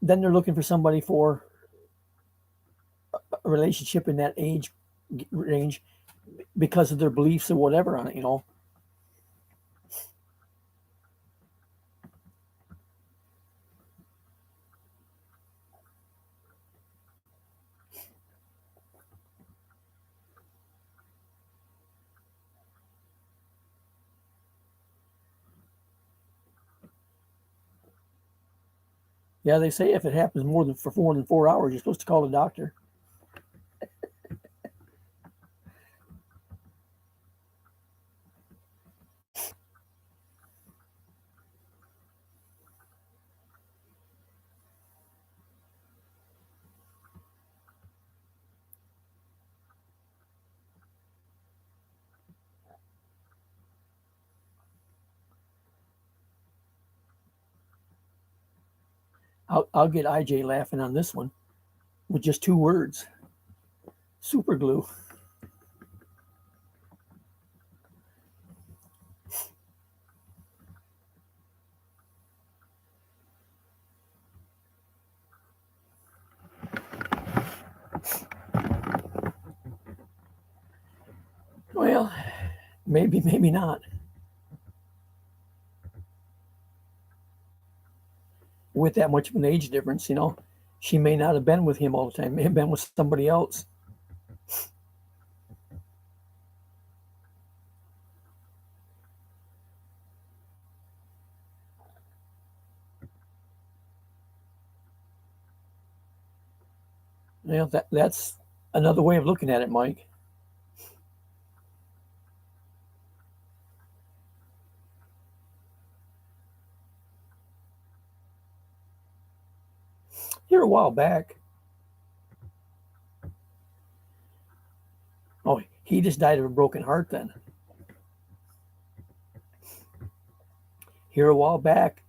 then they're looking for somebody for a relationship in that age range because of their beliefs or whatever on it, Yeah, they say if it happens for more than 4 hours, you're supposed to call the doctor. I'll get IJ laughing on this one with just 2 words: super glue. Well, maybe not. With that much of an age difference, she may not have been with him all the time. May have been with somebody else. That's another way of looking at it, Mike. Here a while back. Oh, he just died of a broken heart then. Here a while back,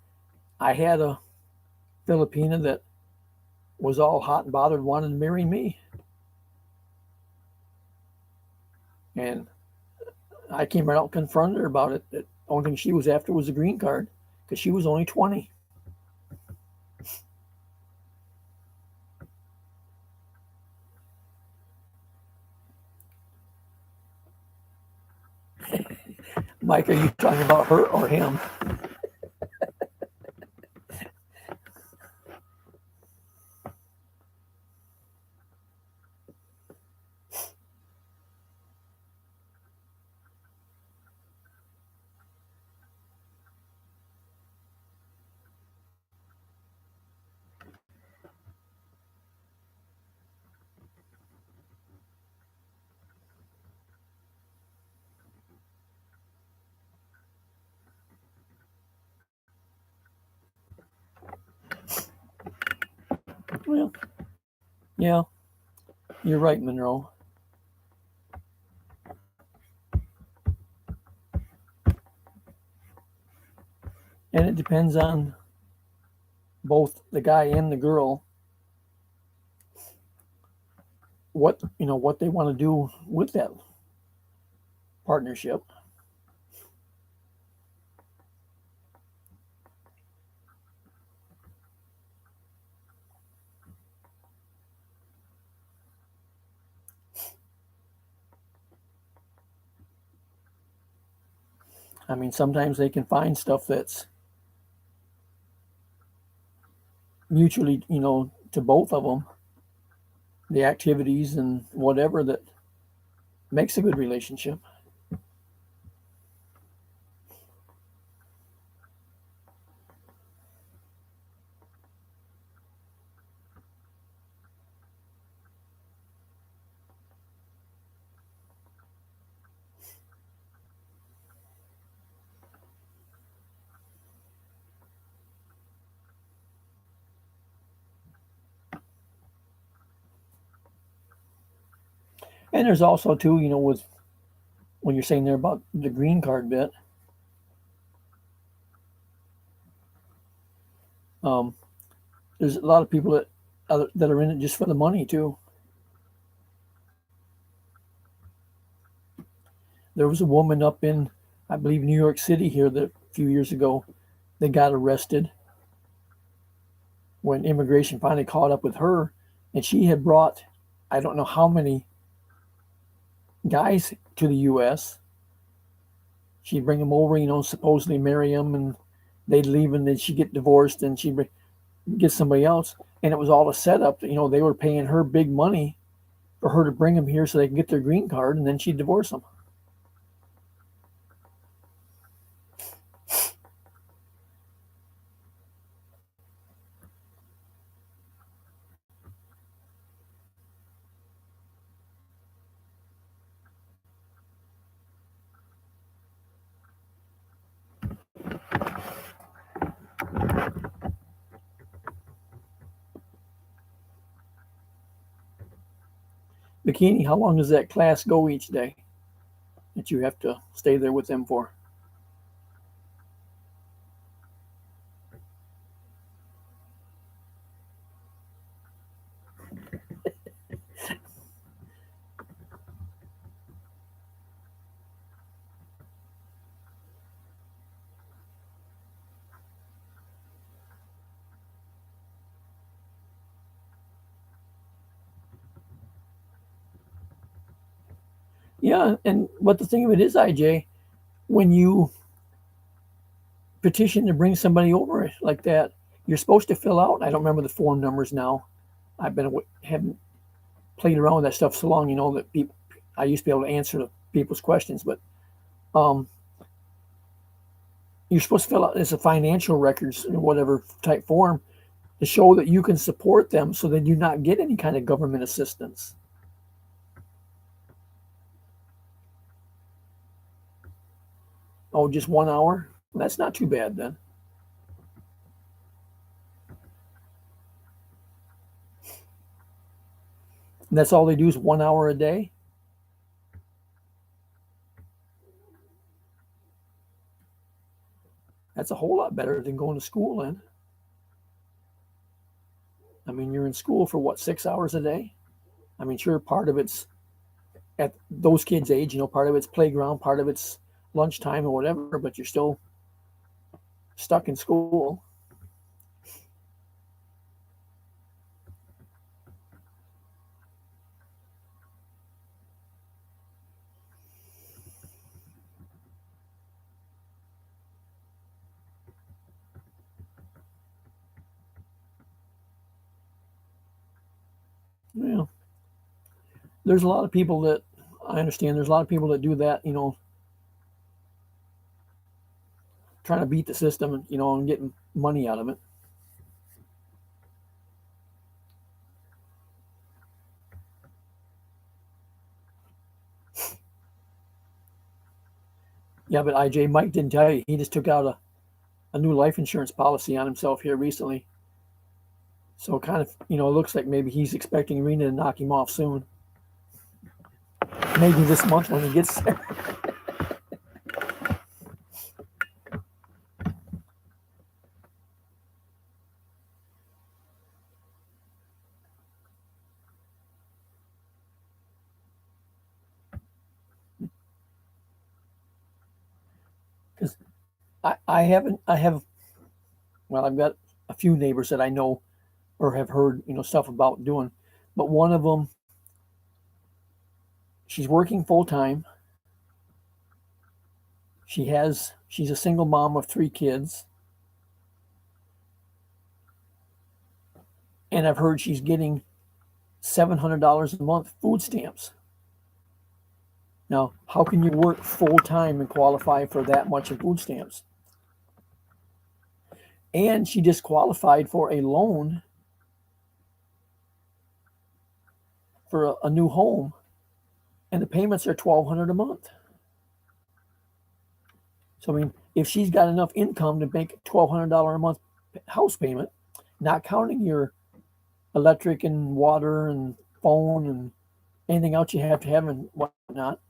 I had a Filipina that was all hot and bothered, wanted to marry me. And I came right out and confronted her about it. The only thing she was after was a green card because she was only 20. Mike, are you talking about her or him? Well, yeah, you're right, Monroe. And it depends on both the guy and the girl what they want to do with that partnership. I mean, sometimes they can find stuff that's mutually, to both of them, the activities and whatever that makes a good relationship. And there's also too, with when you're saying there about the green card bit, um, there's a lot of people that are in it just for the money too. There was a woman up in, I believe, New York City here that a few years ago, they got arrested when immigration finally caught up with her, and she had brought, I don't know how many guys to the U.S. She'd bring them over, supposedly marry them, and they'd leave, and then she'd get divorced, and she'd get somebody else. And it was all a setup. They were paying her big money for her to bring them here so they can get their green card, and then she'd divorce them. Bikini, how long does that class go each day that you have to stay there with them for? Yeah, but the thing of it is, IJ, when you petition to bring somebody over like that, you're supposed to fill out. I don't remember the form numbers now. Haven't played around with that stuff so long, that I used to be able to answer people's questions, but um, you're supposed to fill out as a financial records or whatever type form to show that you can support them, so they do not get any kind of government assistance. Oh, just 1 hour? Well, that's not too bad then. And that's all they do is 1 hour a day? That's a whole lot better than going to school then. I mean, you're in school for what, 6 hours a day? I mean, sure, part of it's at those kids' age, part of it's playground, part of it's lunchtime or whatever, but you're still stuck in school. Yeah, there's a lot of people that I understand. There's a lot of people that do that. Trying to beat the system and and getting money out of it. Yeah, but IJ Mike didn't tell you. He just took out a new life insurance policy on himself here recently. So it kind of it looks like maybe he's expecting Rena to knock him off soon. Maybe this month when he gets there. Because I have well, I've got a few neighbors that I know or have heard stuff about doing, but one of them, she's working full time. She's a single mom of 3 kids, and I've heard she's getting $700 a month food stamps. Now, how can you work full time and qualify for that much in food stamps? And she just qualified for a loan for a new home, and the payments are $1,200 a month. So I mean, if she's got enough income to make $1,200 a month house payment, not counting your electric and water and phone and anything else you have to have and whatnot,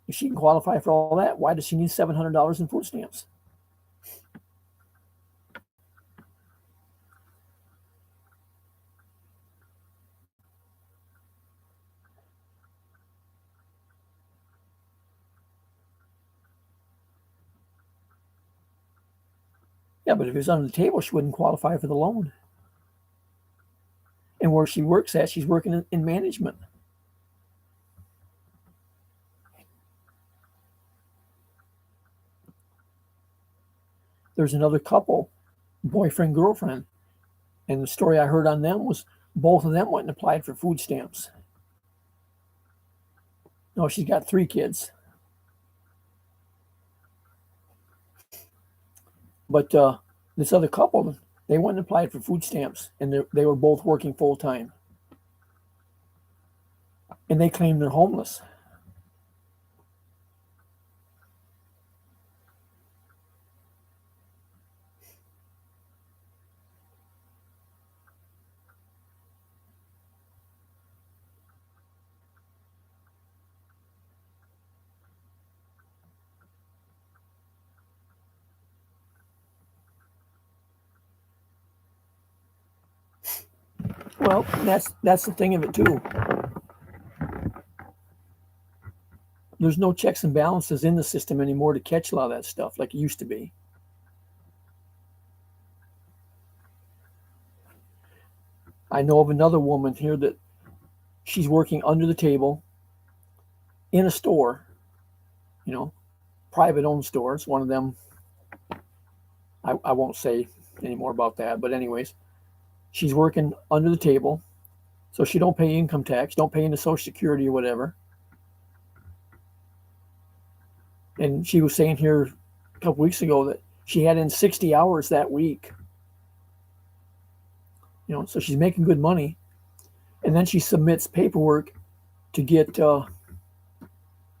if she can qualify for all that, why does she need $700 in food stamps? Yeah, but if it was under the table, she wouldn't qualify for the loan. And where she works at, she's working in management. There's another couple, boyfriend, girlfriend. And the story I heard on them was both of them went and applied for food stamps. No, she's got 3 kids. But this other couple, they went and applied for food stamps, and they were both working full time. And they claim they're homeless. Well, that's the thing of it too. There's no checks and balances in the system anymore to catch a lot of that stuff like it used to be. I know of another woman here that she's working under the table in a store, you know, private owned stores. One of them, I won't say any more about that, but anyways, she's working under the table, so she don't pay income tax, don't pay into Social Security or whatever. And she was saying here a couple weeks ago that she had in 60 hours that week. So she's making good money, and then she submits paperwork to get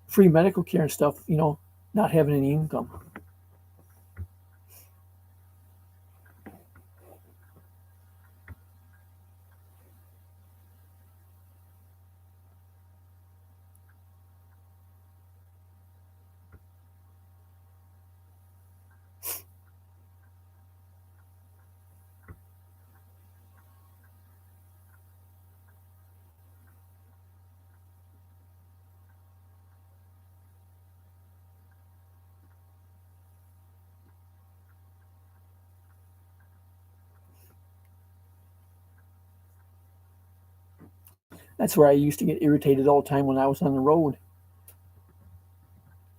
free medical care and stuff. Not having any income. That's where I used to get irritated all the time when I was on the road.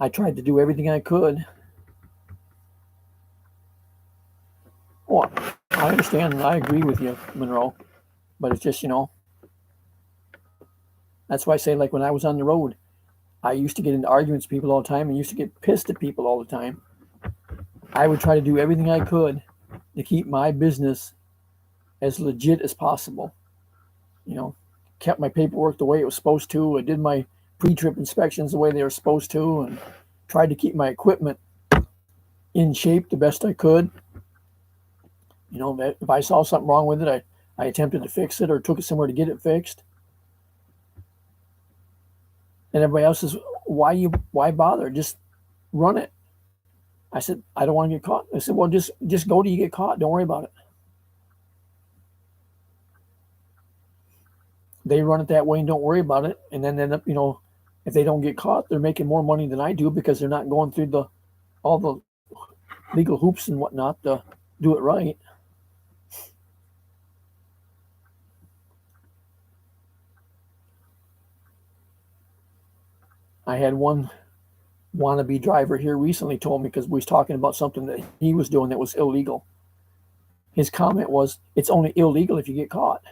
I tried to do everything I could. Well, I understand and I agree with you, Monroe, but it's just, that's why I say, like, when I was on the road, I used to get into arguments with people all the time and used to get pissed at people all the time. I would try to do everything I could to keep my business as legit as possible. Kept my paperwork the way it was supposed to. I did my pre-trip inspections the way they were supposed to, and tried to keep my equipment in shape the best I could. That if I saw something wrong with it, I attempted to fix it or took it somewhere to get it fixed. And everybody else says, why bother? Just run it. I said, I don't want to get caught. I said, well, just go till you get caught. Don't worry about it. They run it that way and don't worry about it. And then end up, if they don't get caught, they're making more money than I do because they're not going through all the legal hoops and whatnot to do it right. I had one wannabe driver here recently told me, because we was talking about something that he was doing that was illegal. His comment was, it's only illegal if you get caught.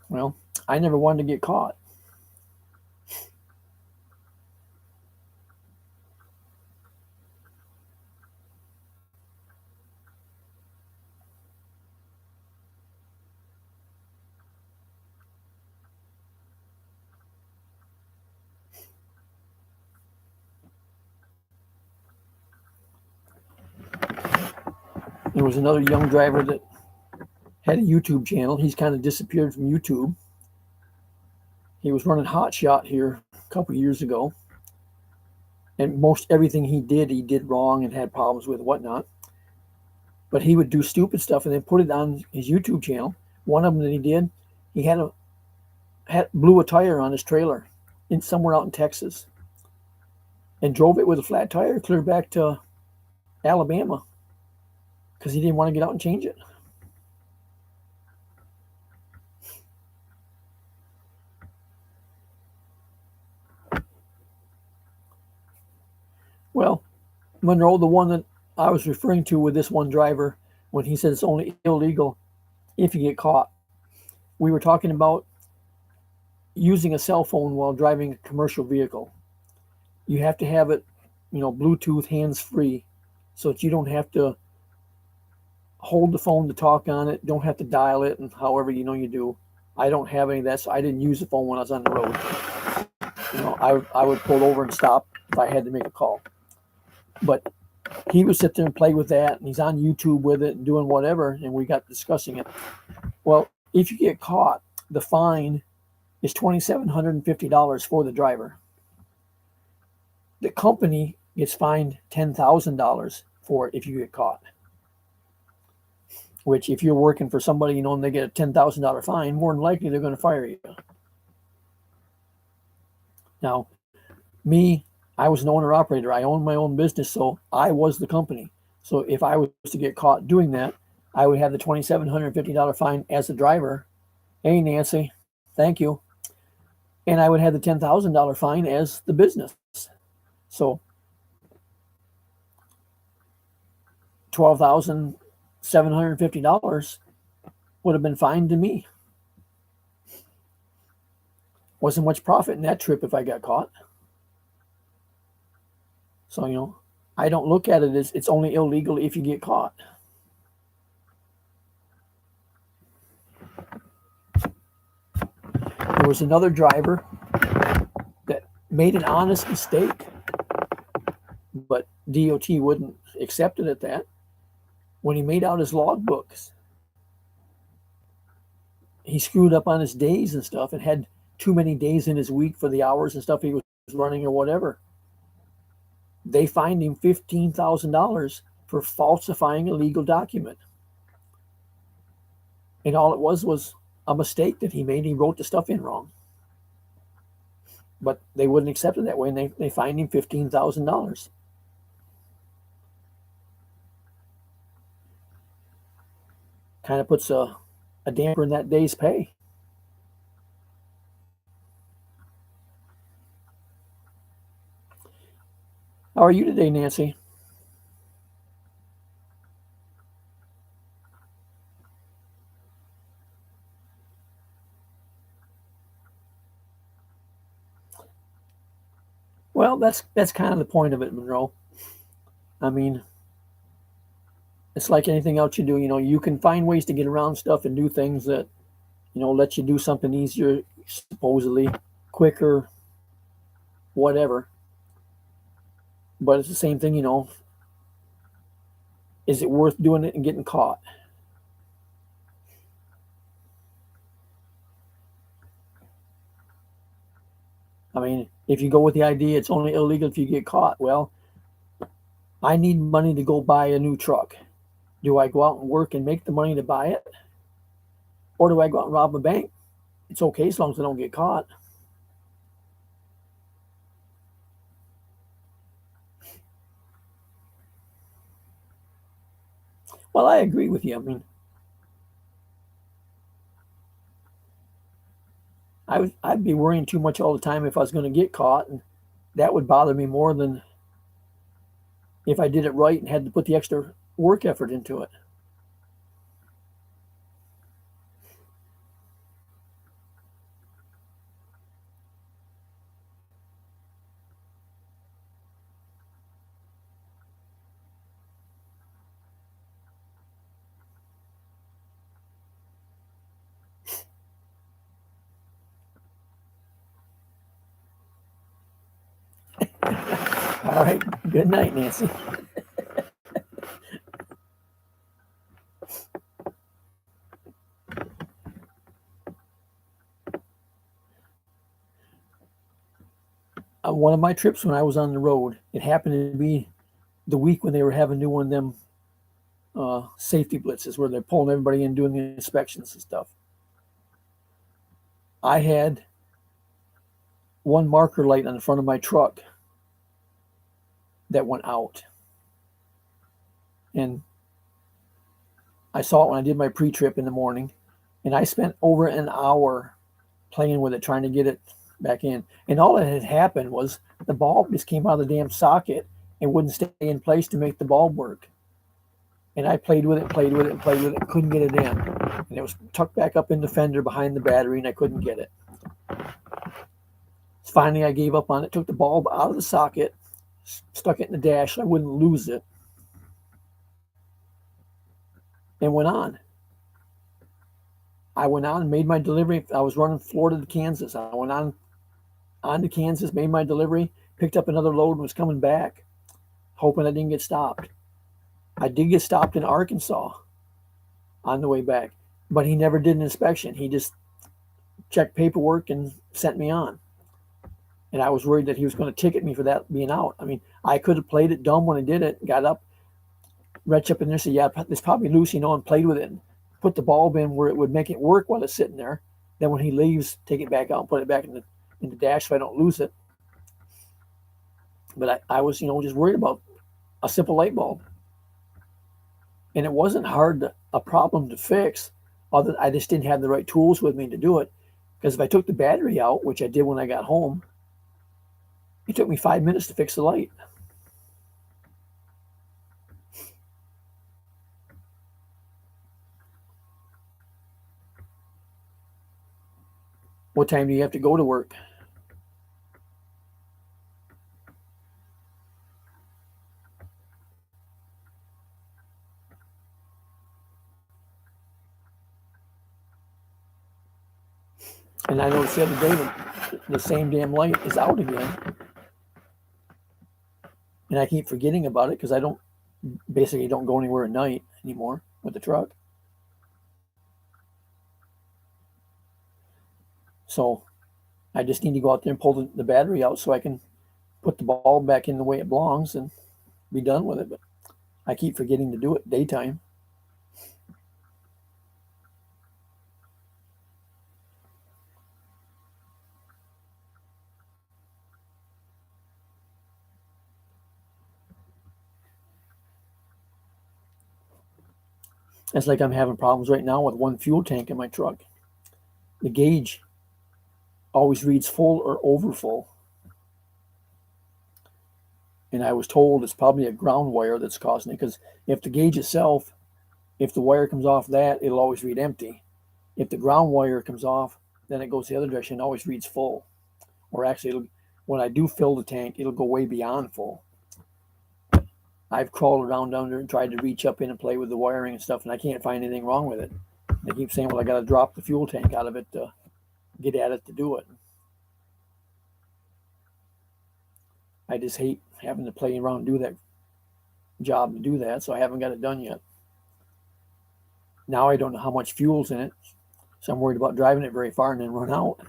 Well, I never wanted to get caught. There was another young driver that had a YouTube channel. He's kind of disappeared from YouTube. He was running Hot Shot here a couple of years ago. And most everything he did wrong and had problems with whatnot. But he would do stupid stuff and then put it on his YouTube channel. One of them that he did, he blew a tire on his trailer in somewhere out in Texas and drove it with a flat tire clear back to Alabama because he didn't want to get out and change it. Well, Monroe, the one that I was referring to with this one driver, when he said it's only illegal if you get caught, we were talking about using a cell phone while driving a commercial vehicle. You have to have it, Bluetooth hands-free, so that you don't have to hold the phone to talk on it, don't have to dial it, and however you do. I don't have any of that, so I didn't use the phone when I was on the road. I would pull over and stop if I had to make a call. But he would sit there and play with that, and he's on YouTube with it and doing whatever, and we got discussing it. Well, if you get caught, the fine is $2,750 for the driver. The company gets fined $10,000 for it if you get caught. Which, if you're working for somebody, and they get a $10,000 fine, more than likely they're going to fire you. Now, me, I was an owner-operator. I owned my own business, so I was the company. So if I was to get caught doing that, I would have the $2,750 fine as the driver. Hey, Nancy, thank you. And I would have the $10,000 fine as the business. So $12,750 would have been fine to me. Wasn't much profit in that trip if I got caught. So, I don't look at it as it's only illegal if you get caught. There was another driver that made an honest mistake, but DOT wouldn't accept it at that. When he made out his logbooks, he screwed up on his days and stuff and had too many days in his week for the hours and stuff he was running or whatever. They fined him $15,000 for falsifying a legal document. And all it was a mistake that he made. He wrote the stuff in wrong. But they wouldn't accept it that way, and they fined him $15,000. kind of puts a damper in that day's pay. How are you today, Nancy? Well, that's kind of the point of it, Monroe. I mean, it's like anything else you do. You can find ways to get around stuff and do things that let you do something easier, supposedly quicker, whatever. But it's the same thing. Is it worth doing it and getting caught? I mean, if you go with the idea it's only illegal if you get caught, well, I need money to go buy a new truck. Do I go out and work and make the money to buy it? Or do I go out and rob a bank? It's okay as long as I don't get caught. Well, I agree with you. I mean, I'd be worrying too much all the time if I was going to get caught, and that would bother me more than if I did it right and had to put the extra work effort into it. All right. Good night, Nancy. One of my trips when I was on the road, it happened to be the week when they were having new one of them safety blitzes where they're pulling everybody in doing the inspections and stuff. I had one marker light on the front of my truck that went out. And I saw it when I did my pre trip in the morning. And I spent over an hour playing with it, trying to get it back in. And all that had happened was the bulb just came out of the damn socket and wouldn't stay in place to make the bulb work. And I played with it, played with it, and played with it, couldn't get it in. And it was tucked back up in the fender behind the battery, and I couldn't get it. Finally, I gave up on it, took the bulb out of the socket, stuck it in the dash so I wouldn't lose it, and went on. I went on and made my delivery. I was running Florida to Kansas. I went on to Kansas, made my delivery, picked up another load, and was coming back, hoping I didn't get stopped. I did get stopped in Arkansas on the way back, but he never did an inspection. He just checked paperwork and sent me on. And I was worried that he was going to ticket me for that being out. I mean, I could have played it dumb when I did it, got up, reached up in there, and said, yeah, it's probably loose, and played with it and put the bulb in where it would make it work while it's sitting there. Then when he leaves, take it back out and put it back in the dash so I don't lose it. But I was, just worried about a simple light bulb. And it wasn't a problem to fix. I just didn't have the right tools with me to do it. Because if I took the battery out, which I did when I got home, it took me 5 minutes to fix the light. What time do you have to go to work? And I noticed the other day that the same damn light is out again. And I keep forgetting about it because I basically don't go anywhere at night anymore with the truck. So I just need to go out there and pull the battery out so I can put the bulb back in the way it belongs and be done with it. But I keep forgetting to do it daytime. It's like I'm having problems right now with one fuel tank in my truck. The gauge always reads full or over full. And I was told it's probably a ground wire that's causing it, because if the gauge itself, if the wire comes off that, it'll always read empty. If the ground wire comes off, then it goes the other direction, it always reads full. Or actually, when I do fill the tank, it'll go way beyond full. I've crawled around under and tried to reach up in and play with the wiring and stuff, and I can't find anything wrong with it. They keep saying, well, I got to drop the fuel tank out of it to get at it to do it. I just hate having to play around and do that job to do that, so I haven't got it done yet. Now I don't know how much fuel's in it, so I'm worried about driving it very far and then run out.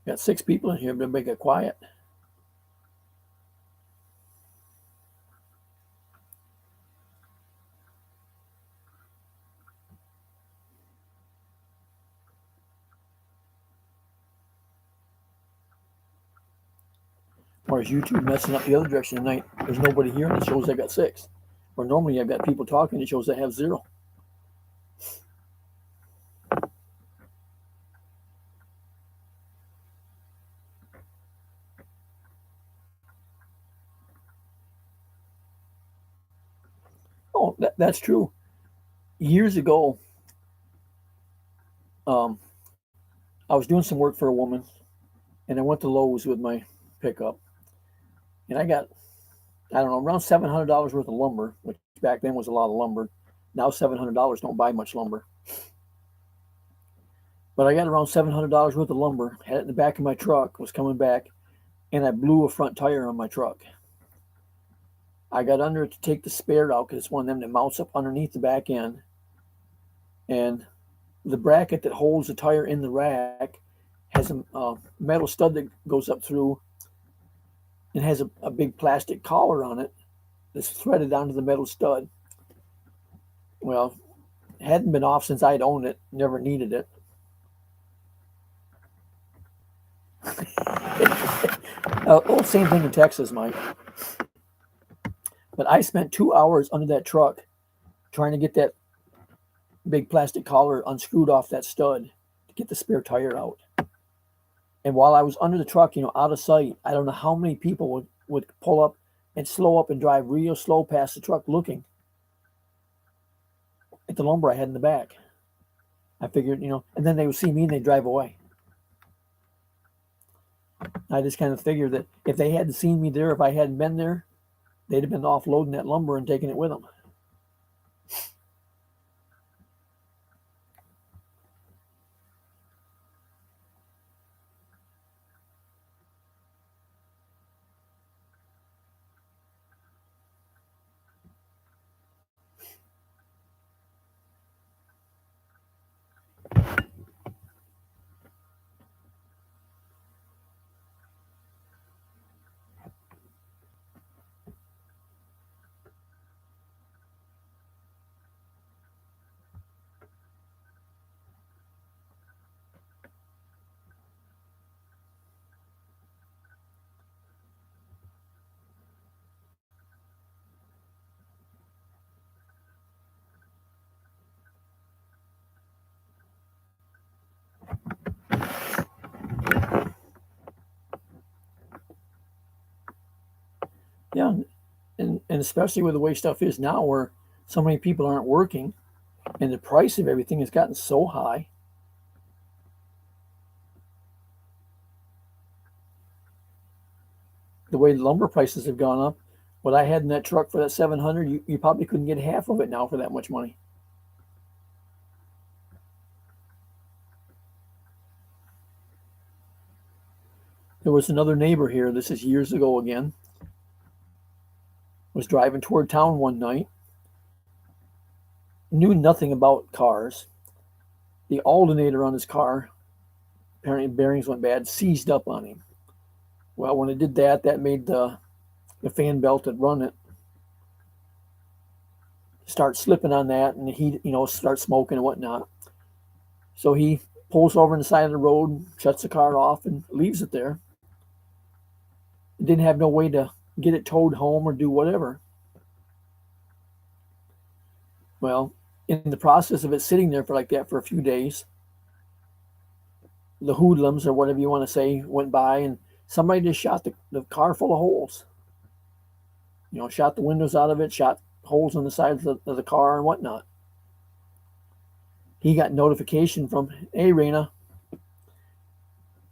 Got 6 people in here, but make it quiet. Or is YouTube messing up the other direction tonight? There's nobody here and it shows I got 6. Or normally I've got people talking, it shows I have 0. Oh, that's true. Years ago, I was doing some work for a woman, and I went to Lowe's with my pickup, and I got, I don't know, around $700 worth of lumber, which back then was a lot of lumber. Now $700 don't buy much lumber. But I got around $700 worth of lumber, had it in the back of my truck, was coming back, and I blew a front tire on my truck. I got under it to take the spare out, because it's one of them that mounts up underneath the back end. And the bracket that holds the tire in the rack has a metal stud that goes up through and has a big plastic collar on it that's threaded onto the metal stud. Well, it hadn't been off since I'd owned it, never needed it. Same thing in Texas, Mike. But I spent 2 hours under that truck trying to get that big plastic collar unscrewed off that stud to get the spare tire out. And while I was under the truck, out of sight, I don't know how many people would pull up and slow up and drive real slow past the truck looking at the lumber I had in the back. I figured, and then they would see me and they'd drive away. I just kind of figured that if they hadn't seen me there, if I hadn't been there, they'd have been offloading that lumber and taking it with them. Yeah, and especially with the way stuff is now, where so many people aren't working, and the price of everything has gotten so high. the way lumber prices have gone up, what I had in that truck for that 700, you probably couldn't get half of it now for that much money. There was another neighbor here, this is years ago again, was driving toward town one night, knew nothing about cars. The alternator on his car, apparently bearings went bad, seized up on him. Well, when it did that, that made the fan belt that run it start slipping on that, and he, start smoking and whatnot. So he pulls over on the side of the road, shuts the car off, and leaves it there. Didn't have no way to get it towed home or do whatever. Well, in the process of it sitting there for like that for a few days, the hoodlums or whatever you want to say went by, and somebody just shot the car full of holes. Shot the windows out of it, shot holes on the sides of the car and whatnot. He got notification from, hey, Raina,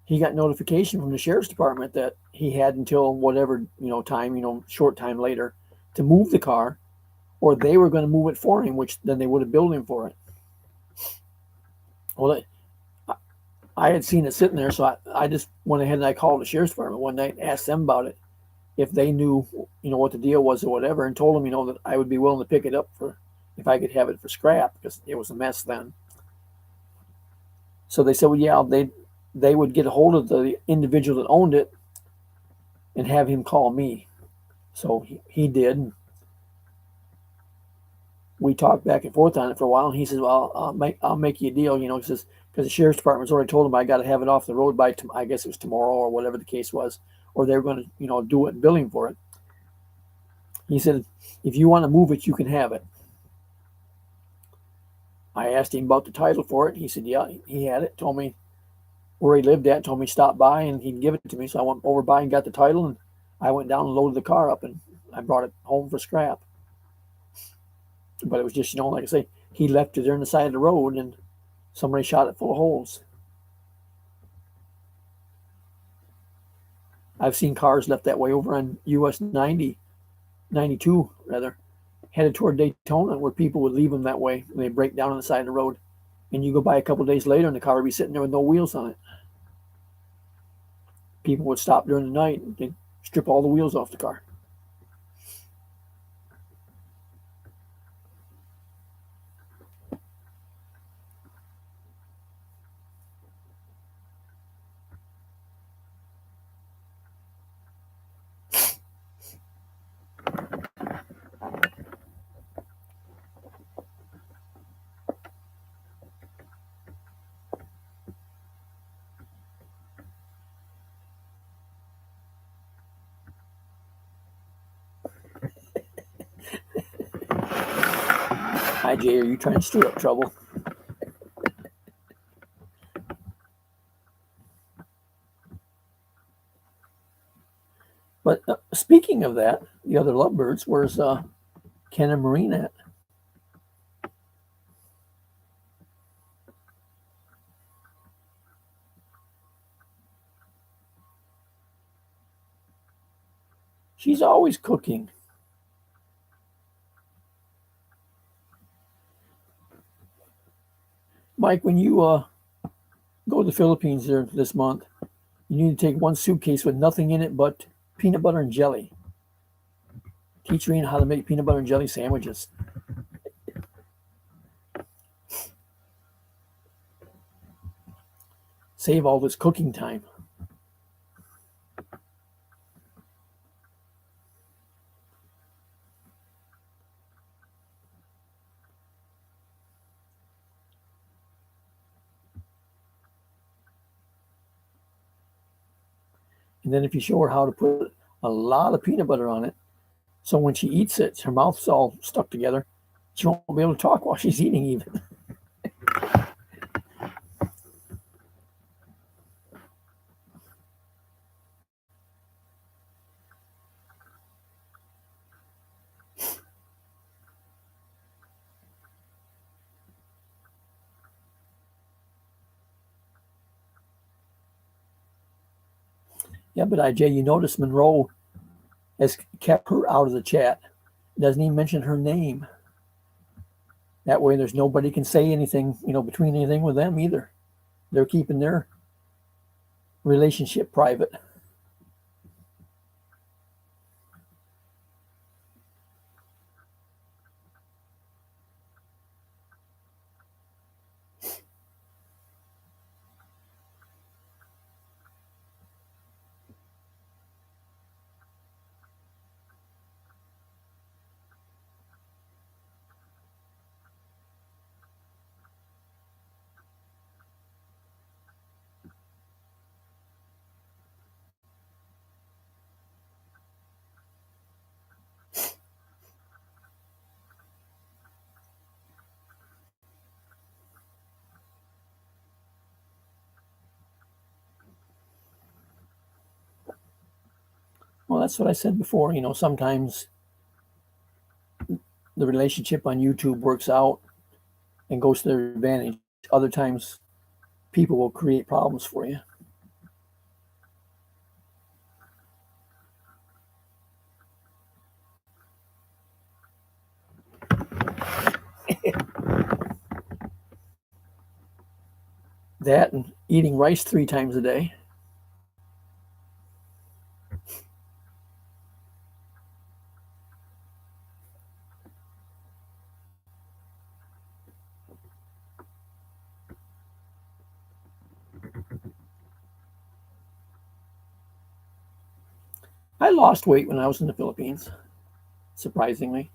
he got notification from the sheriff's department that he had until whatever, time, short time later to move the car, or they were going to move it for him, which then they would have billed him for it. Well, I had seen it sitting there, so I just went ahead and I called the sheriff's department one night and asked them about it, if they knew, what the deal was or whatever, and told them, that I would be willing to pick it up for, if I could have it for scrap, because it was a mess then. So they said, well, yeah, they would get a hold of the individual that owned it and have him call me. So he did. We talked back and forth on it for a while, and he says, well, I'll make you a deal, because the sheriff's department's already told him I got to have it off the road by, I guess it was tomorrow or whatever the case was, or they were going to, do it and bill him for it. He said, if you want to move it, you can have it. I asked him about the title for it. He said, yeah, he had it, told me where he lived at, told me stop by and he'd give it to me. So I went over by and got the title, and I went down and loaded the car up, and I brought it home for scrap. But it was just, like I say, he left it there on the side of the road and somebody shot it full of holes. I've seen cars left that way over on US 92 rather, headed toward Daytona, where people would leave them that way and they break down on the side of the road. And you go by a couple of days later and the car would be sitting there with no wheels on it. People would stop during the night and they'd strip all the wheels off the car. Hi, Jay, are you trying to stir up trouble? But speaking of that, the other lovebirds, where's Ken and Marine at? She's always cooking. Mike, when you go to the Philippines there this month, you need to take one suitcase with nothing in it but peanut butter and jelly. Teach Rena how to make peanut butter and jelly sandwiches. Save all this cooking time. And then if you show her how to put a lot of peanut butter on it, so when she eats it, her mouth's all stuck together, she won't be able to talk while she's eating even. Yeah, but IJ, you notice Monroe has kept her out of the chat. Doesn't even mention her name. That way there's nobody can say anything, between anything with them either. They're keeping their relationship private. Well, that's what I said before. Sometimes the relationship on YouTube works out and goes to their advantage. Other times, people will create problems for you. That and eating rice 3 times a day. I lost weight when I was in the Philippines, surprisingly.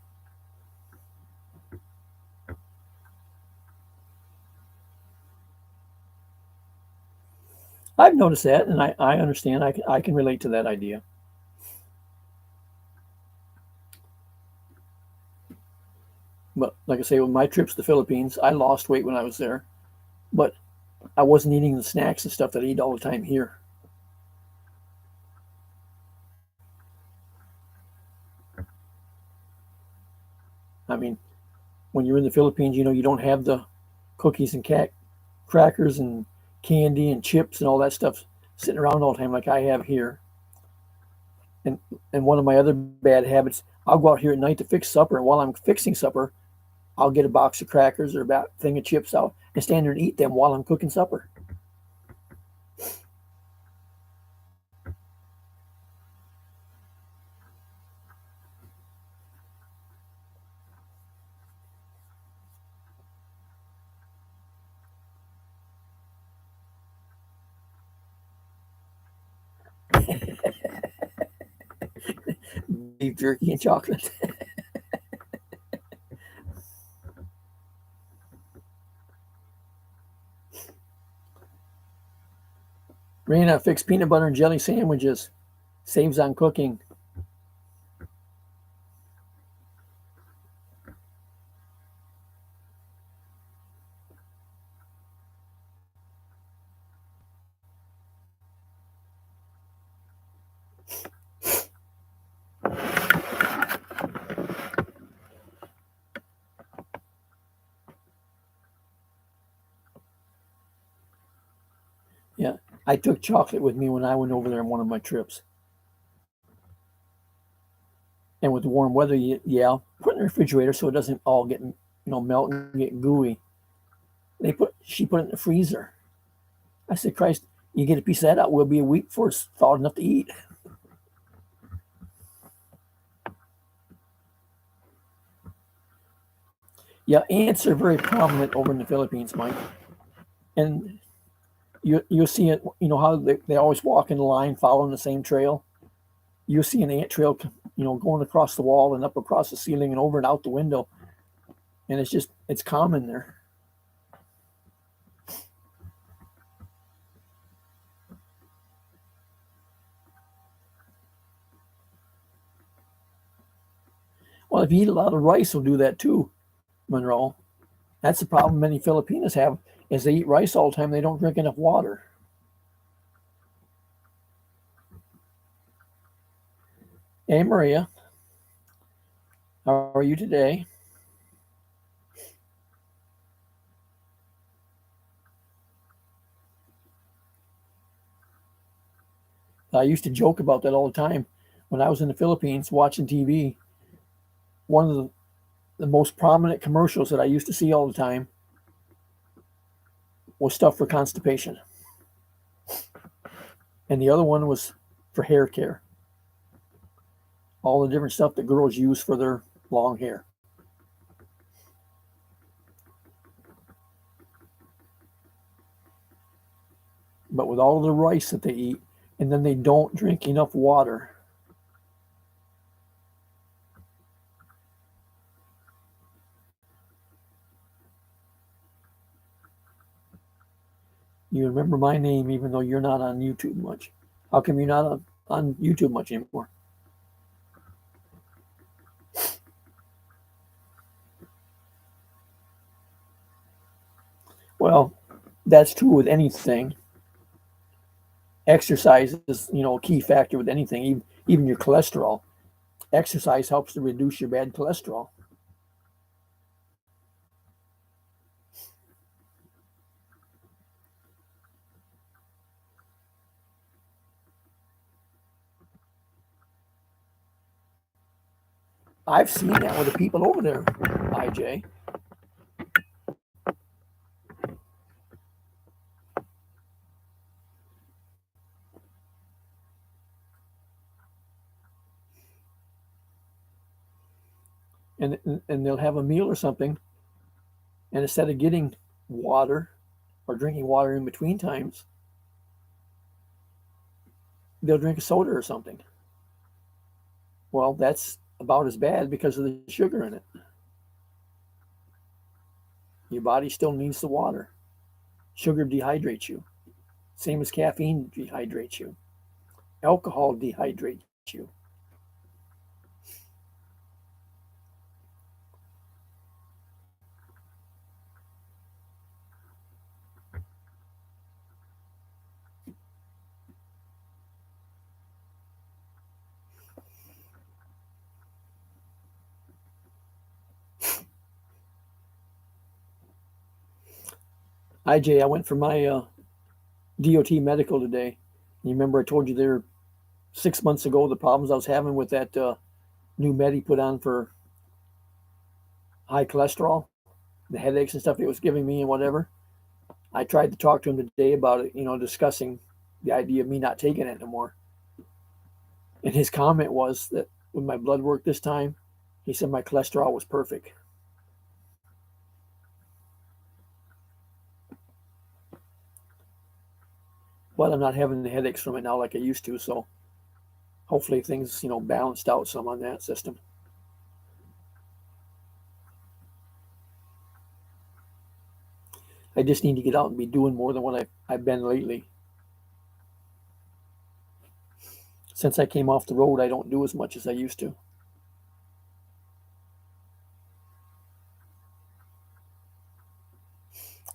I've noticed that, and I understand. I can relate to that idea. But like I say, with my trips to the Philippines, I lost weight when I was there, but I wasn't eating the snacks and stuff that I eat all the time here. I mean, when you're in the Philippines, you don't have the cookies and crackers and candy and chips and all that stuff sitting around all the time like I have here. And one of my other bad habits, I'll go out here at night to fix supper, and while I'm fixing supper, I'll get a box of crackers or a thing of chips out and stand there and eat them while I'm cooking supper. Beef jerky and chocolate. Raina, fix peanut butter and jelly sandwiches. Saves on cooking. Yeah, I took chocolate with me when I went over there on one of my trips. And with the warm weather, yeah, put it in the refrigerator so it doesn't all get melt and get gooey. She put it in the freezer. I said, Christ, you get a piece of that out, we'll be a week before it's thawed enough to eat. Yeah, ants are very prominent over in the Philippines, Mike. And you'll see it, how they always walk in a line following the same trail. You'll see an ant trail, going across the wall and up across the ceiling and over and out the window. And it's common there. Well, if you eat a lot of rice, will do that too, Monroe. That's the problem many Filipinos have is they eat rice all the time. They don't drink enough water. Hey, Maria, how are you today? I used to joke about that all the time when I was in the Philippines watching TV, one of the most prominent commercials that I used to see all the time was stuff for constipation. And the other one was for hair care. All the different stuff that girls use for their long hair. But with all the rice that they eat, and then they don't drink enough water. You remember my name even though you're not on YouTube much. How come you're not on YouTube much anymore? Well, that's true with anything. Exercise is, a key factor with anything, even your cholesterol. Exercise helps to reduce your bad cholesterol. I've seen that with the people over there, IJ. And they'll have a meal or something, and instead of getting water or drinking water in between times, they'll drink a soda or something. Well, that's about as bad because of the sugar in it. Your body still needs the water. Sugar dehydrates you. Same as caffeine dehydrates you. Alcohol dehydrates you. IJ, I went for my DOT medical today. You remember I told you there 6 months ago the problems I was having with that new med he put on for high cholesterol, the headaches and stuff it was giving me and whatever. I tried to talk to him today about it, discussing the idea of me not taking it anymore. And his comment was that with my blood work this time, he said my cholesterol was perfect. But I'm not having the headaches from it now like I used to, so hopefully things, balanced out some on that system. I just need to get out and be doing more than what I've been lately. Since I came off the road, I don't do as much as I used to.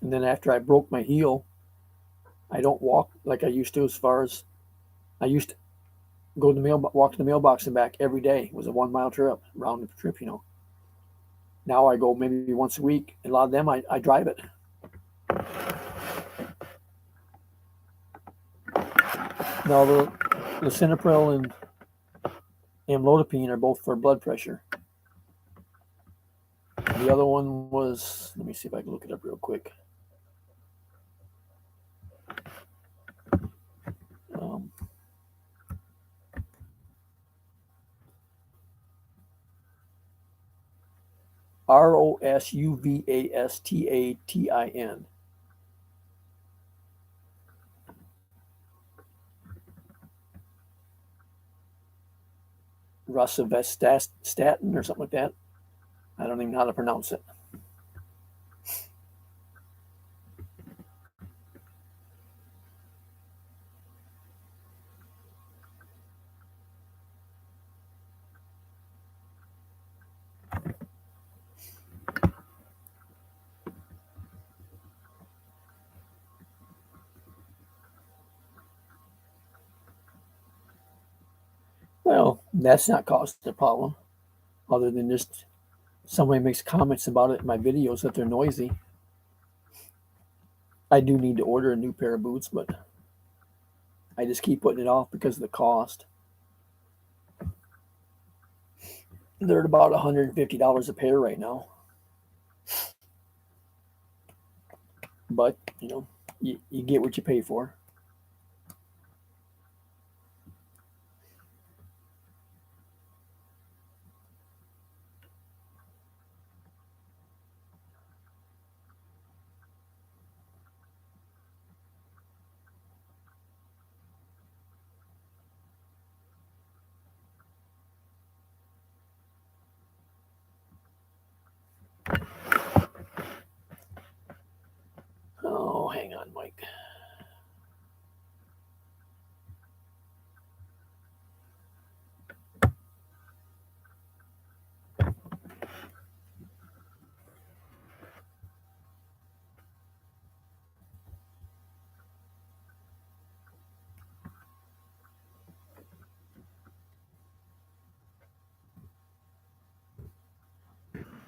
And then after I broke my heel, I don't walk like I used to. As far as I used to go to the walk to the mailbox and back every day. It was a 1 mile trip, round trip. Now I go maybe once a week. And a lot of them I drive it. Now the lisinopril and amlodipine are both for blood pressure. The other one was, let me see if I can look it up real quick. Rosuvastatin. Rosuvastatin or something like that. I don't even know how to pronounce it. Well, that's not causing the problem, other than just somebody makes comments about it in my videos that they're noisy. I do need to order a new pair of boots, but I just keep putting it off because of the cost. They're at about $150 a pair right now. But, you get what you pay for. Oh, hang on, Mike.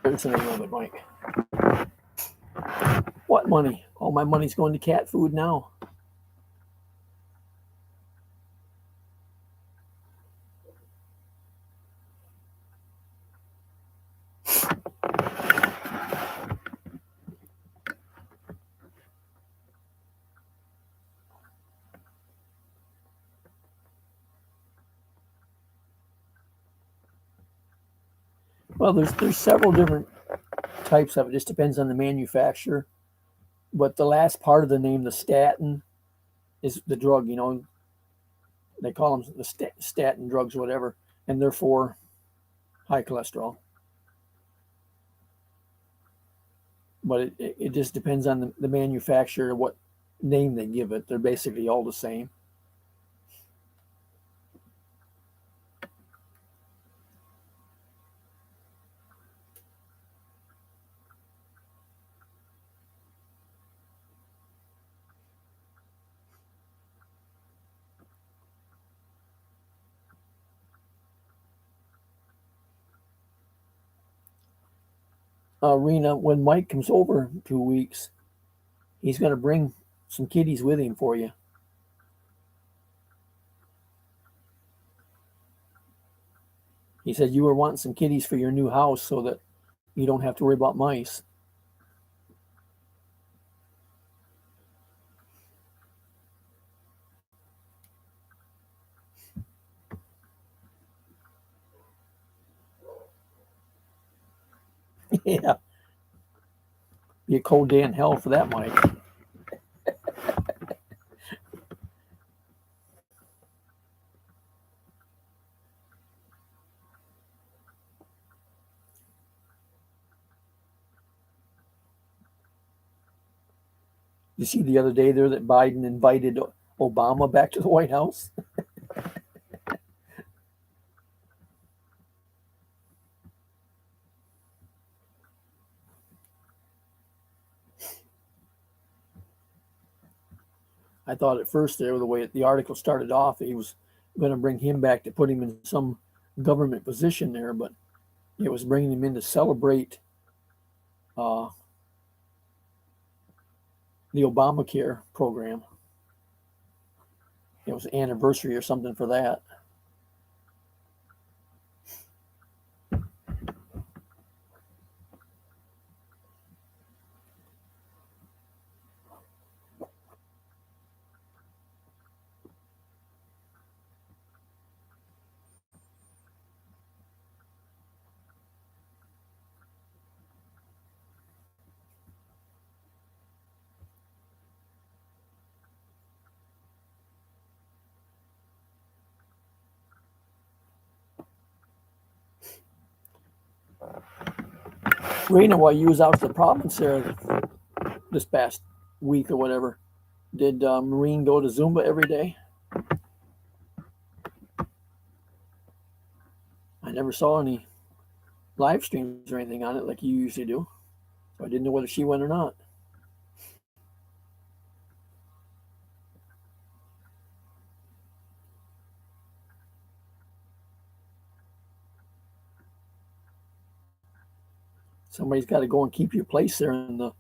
Listen a little bit, Mike. What money? All my money's going to cat food now. Well, there's several different types of it. Just depends on the manufacturer. But the last part of the name, the statin, is the drug. They call them the statin drugs, whatever, and they're for high cholesterol. But it just depends on the manufacturer, what name they give it. They're basically all the same. Rena, when Mike comes over in 2 weeks, he's going to bring some kitties with him for you. He said you were wanting some kitties for your new house so that you don't have to worry about mice. Yeah, be a cold day in hell for that, Mike. You see the other day there that Biden invited Obama back to the White House? I thought at first there, the way the article started off, he was going to bring him back to put him in some government position there, but it was bringing him in to celebrate uh, the Obamacare program. It was an anniversary or something for that. Rena, while you was out to the province there this past week or whatever, did Maureen go to Zumba every day? I never saw any live streams or anything on it like you usually do, so I didn't know whether she went or not. Somebody's got to go and keep your place there in the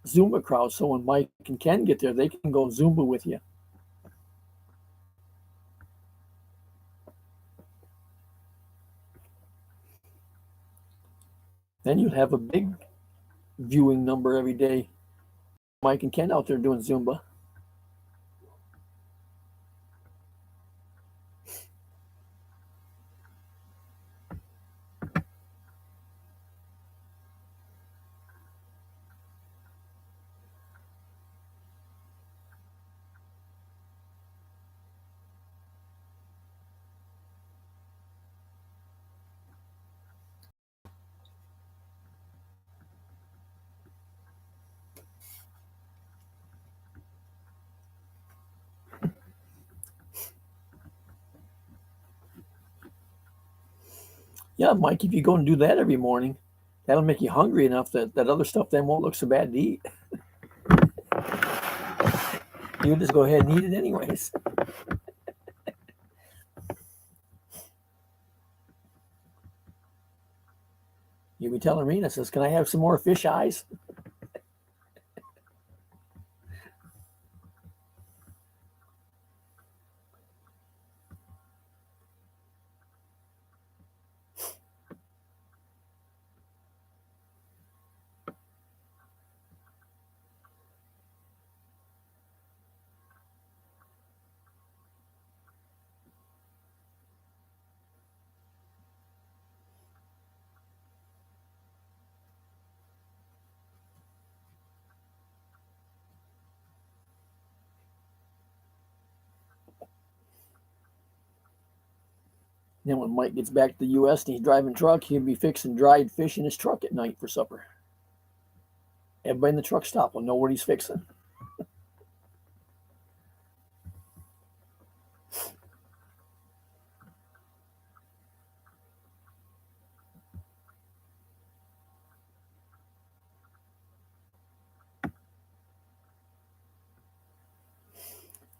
Zumba crowd, so when Mike and Ken get there, they can go Zumba with you. Then you'd have a big viewing number every day. Mike and Ken out there doing Zumba. Yeah, Mike, if you go and do that every morning, that'll make you hungry enough that that other stuff then won't look so bad to eat. You just go ahead and eat it anyways. You'll be telling Rena, says, "Can I have some more fish eyes?" Then when Mike gets back to the U.S. and he's driving truck, he'll be fixing dried fish in his truck at night for supper. Everybody in the truck stop will know what he's fixing.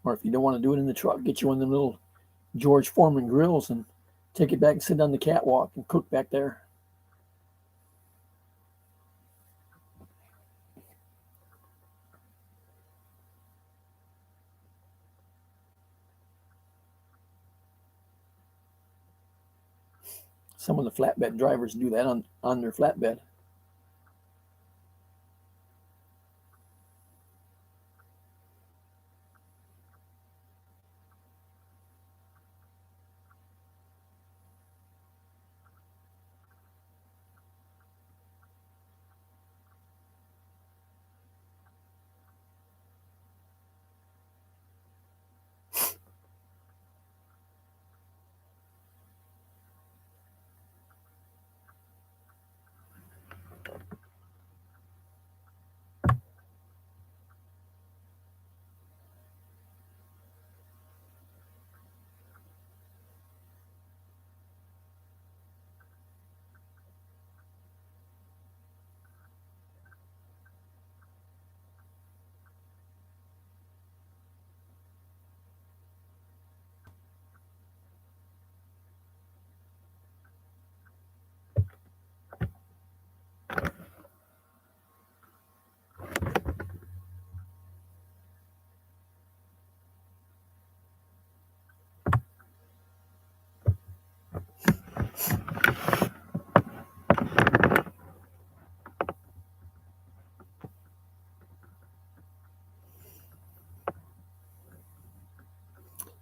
Or if you don't want to do it in the truck, get you one of them little George Foreman grills and take it back and sit on the catwalk and cook back there. Some of the flatbed drivers do that on their flatbed.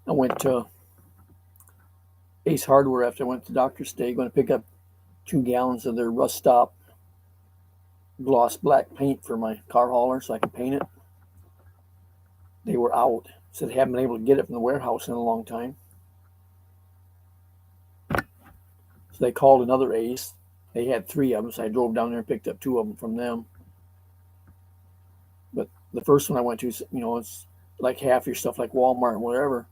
I went to Ace Hardware after I went to Doctor's Day, going to pick up 2 gallons of their Rust Stop gloss black paint for my car hauler so I can paint it. They were out, so they haven't been able to get it from the warehouse in a long time. So they called another Ace. They had 3 of them, so I drove down there and picked up 2 of them from them. But the first one I went to, it's like half your stuff, like Walmart and whatever.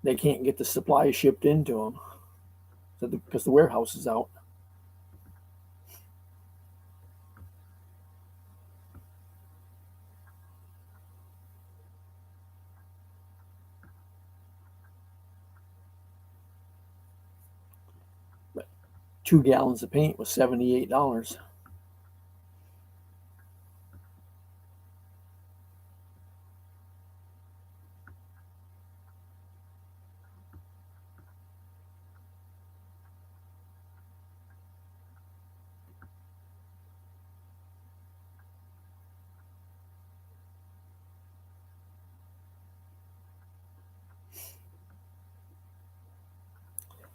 They can't get the supplies shipped into them because the warehouse is out. But 2 gallons of paint was $78.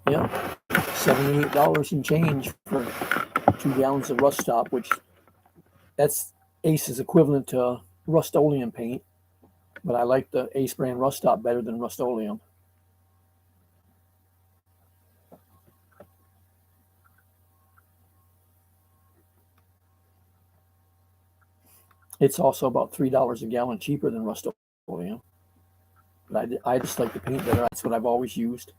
Yep, $78 and change for 2 gallons of Rust Stop, which that's Ace's equivalent to Rust-Oleum paint. But I like the Ace brand Rust Stop better than Rust-Oleum. It's also about $3 a gallon cheaper than Rust-Oleum. But I just like the paint better. That's what I've always used.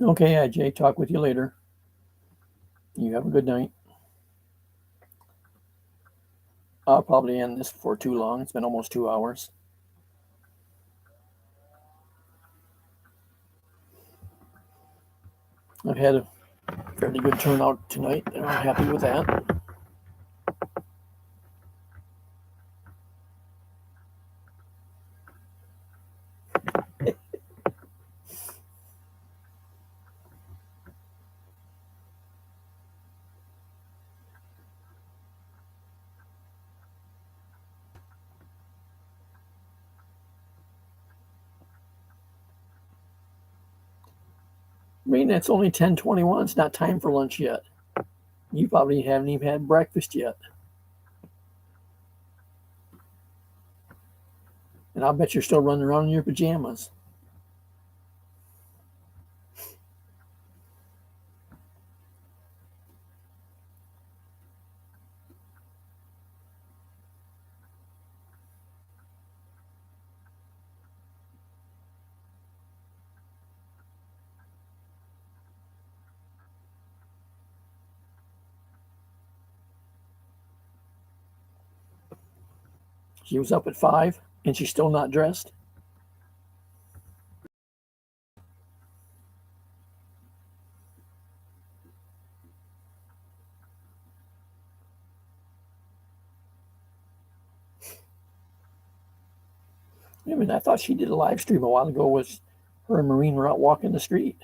Okay, Jay, talk with you later. You have a good night. I'll probably end this before too long. It's been almost 2 hours. I've had a fairly good turnout tonight, and I'm happy with that. I mean, it's only 10:21. It's not time for lunch yet. You probably haven't even had breakfast yet. And I'll bet you're still running around in your pajamas. She was up at 5 and she's still not dressed. I mean, I thought she did a live stream a while ago with her and Maureen were out walking the street.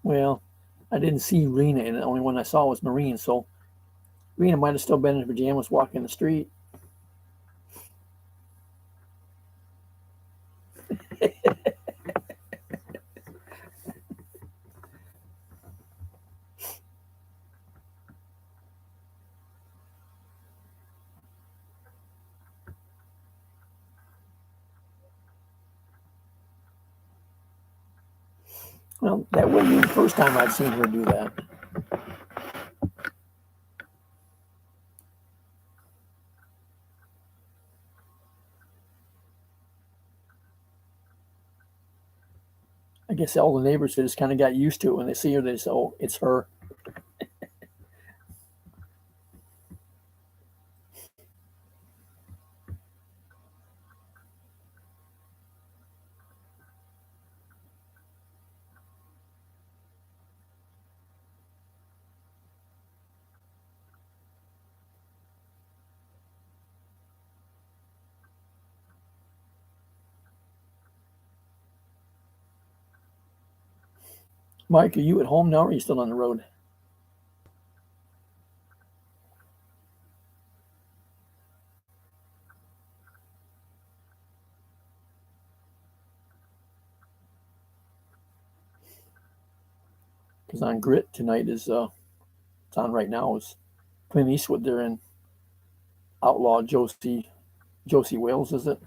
Well, I didn't see Rena, and the only one I saw was Maureen, so Rena might have still been in her pajamas walking the street. Well, that wouldn't be the first time I've seen her do that. I guess all the neighbors just kind of got used to it. When they see her, they say, "Oh, it's her." Mike, are you at home now, or are you still on the road? Because on Grit tonight is it's on right now is Clint Eastwood. They're in Outlaw Josie Wales, is it?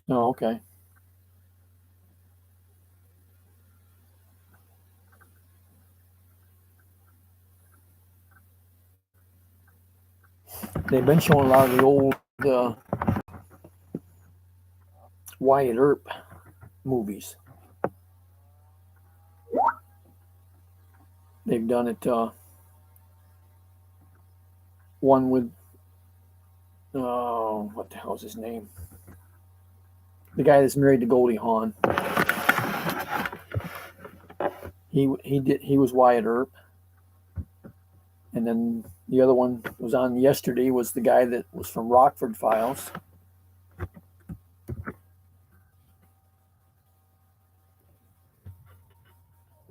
Oh, okay. they've been showing a lot of the old Wyatt Earp movies. They've done it. One with what the hell's his name? The guy that's married to Goldie Hawn. He was Wyatt Earp. And then the other one was on yesterday was the guy that was from Rockford Files.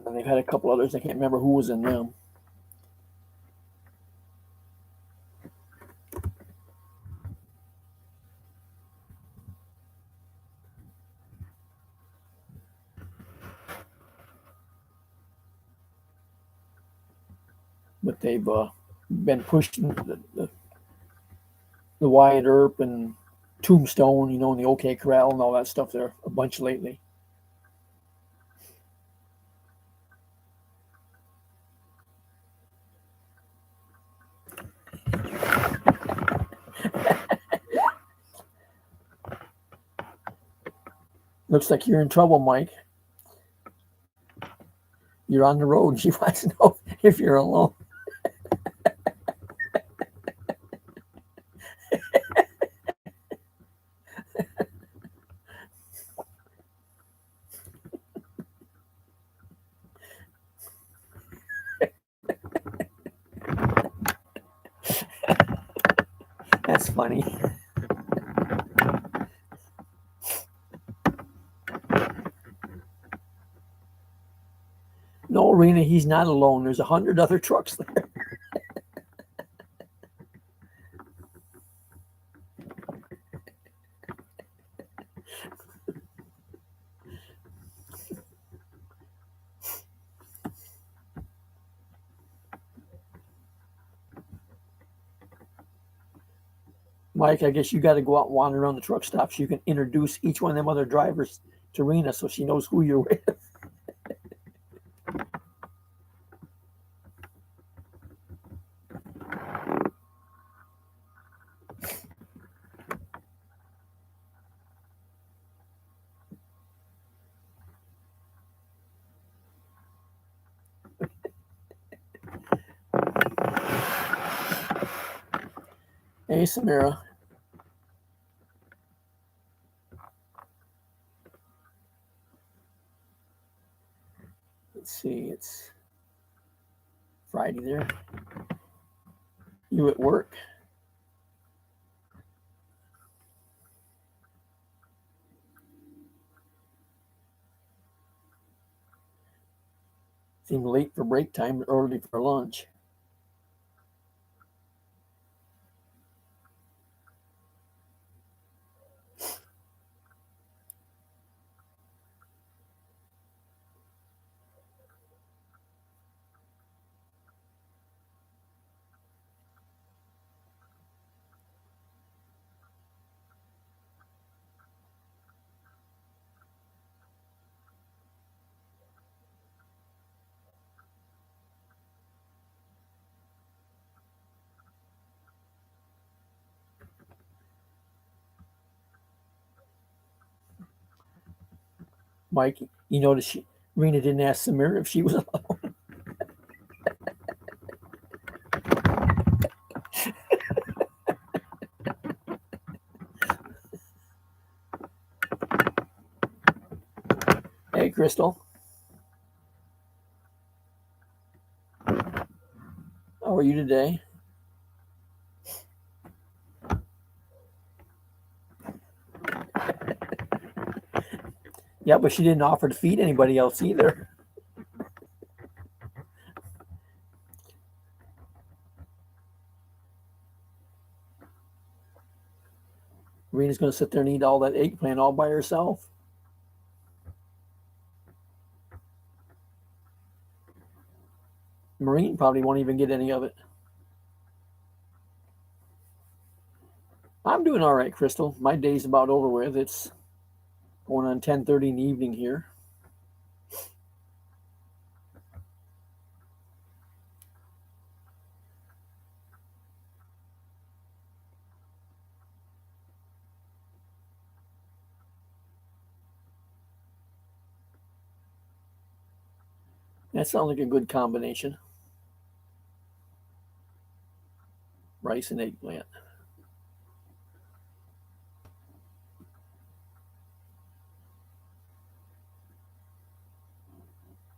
And they've had a couple others. I can't remember who was in them. But they've been pushing the Wyatt Earp and Tombstone, and the OK Corral and all that stuff there a bunch lately. Looks like you're in trouble, Mike. You're on the road. She wants to know if you're alone. That's funny. No, Rena, he's not alone. There's 100 other trucks there. Mike, I guess you got to go out and wander around the truck stop so you can introduce each one of them other drivers to Rena so she knows who you're with. Hey, Samira. Let's see, it's Friday there. You at work? Seemed late for break time, early for lunch. Mike, you notice Rena didn't ask Samira if she was alone. Hey, Crystal. How are you today? Yeah, but she didn't offer to feed anybody else either. Rena's going to sit there and eat all that eggplant all by herself. Maureen probably won't even get any of it. I'm doing all right, Crystal. My day's about over with. It's going on 10:30 in the evening here. That sounds like a good combination. Rice and eggplant.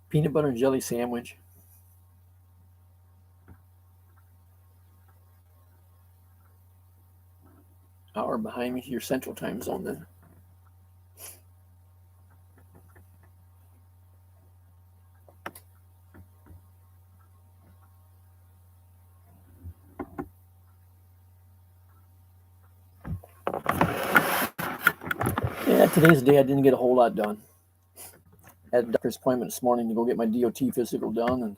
Peanut butter and jelly sandwich. Hour behind me, your central time zone then. Yeah, today's the day I didn't get a whole lot done. I had a doctor's appointment this morning to go get my DOT physical done, and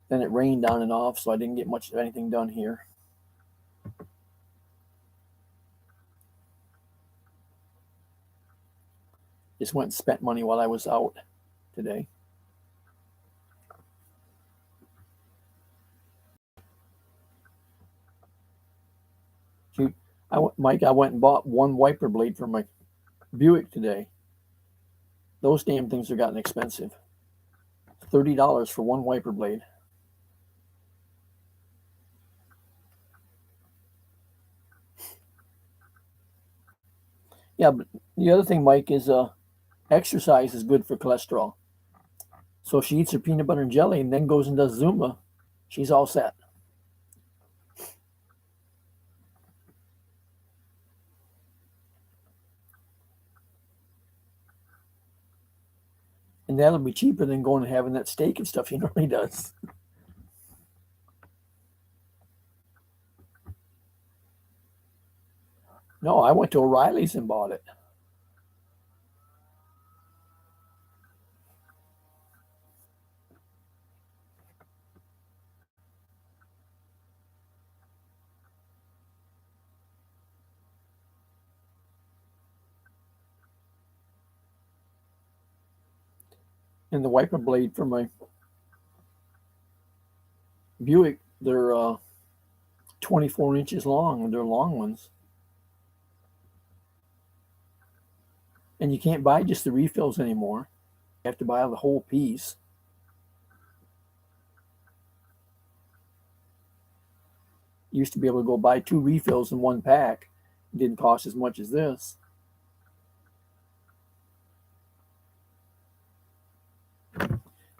then it rained on and off, so I didn't get much of anything done here. Just went and spent money while I was out today. Mike, I went and bought one wiper blade for my Buick today. Those damn things are gotten expensive. $30 for one wiper blade. Yeah, but the other thing, Mike, is exercise is good for cholesterol. So if she eats her peanut butter and jelly and then goes and does Zumba, she's all set. And that'll be cheaper than going and having that steak and stuff he normally does. No, I went to O'Reilly's and bought it. And the wiper blade for my Buick, they're 24 inches long, and they're long ones. And you can't buy just the refills anymore. You have to buy the whole piece. You used to be able to go buy 2 refills in one pack. It didn't cost as much as this.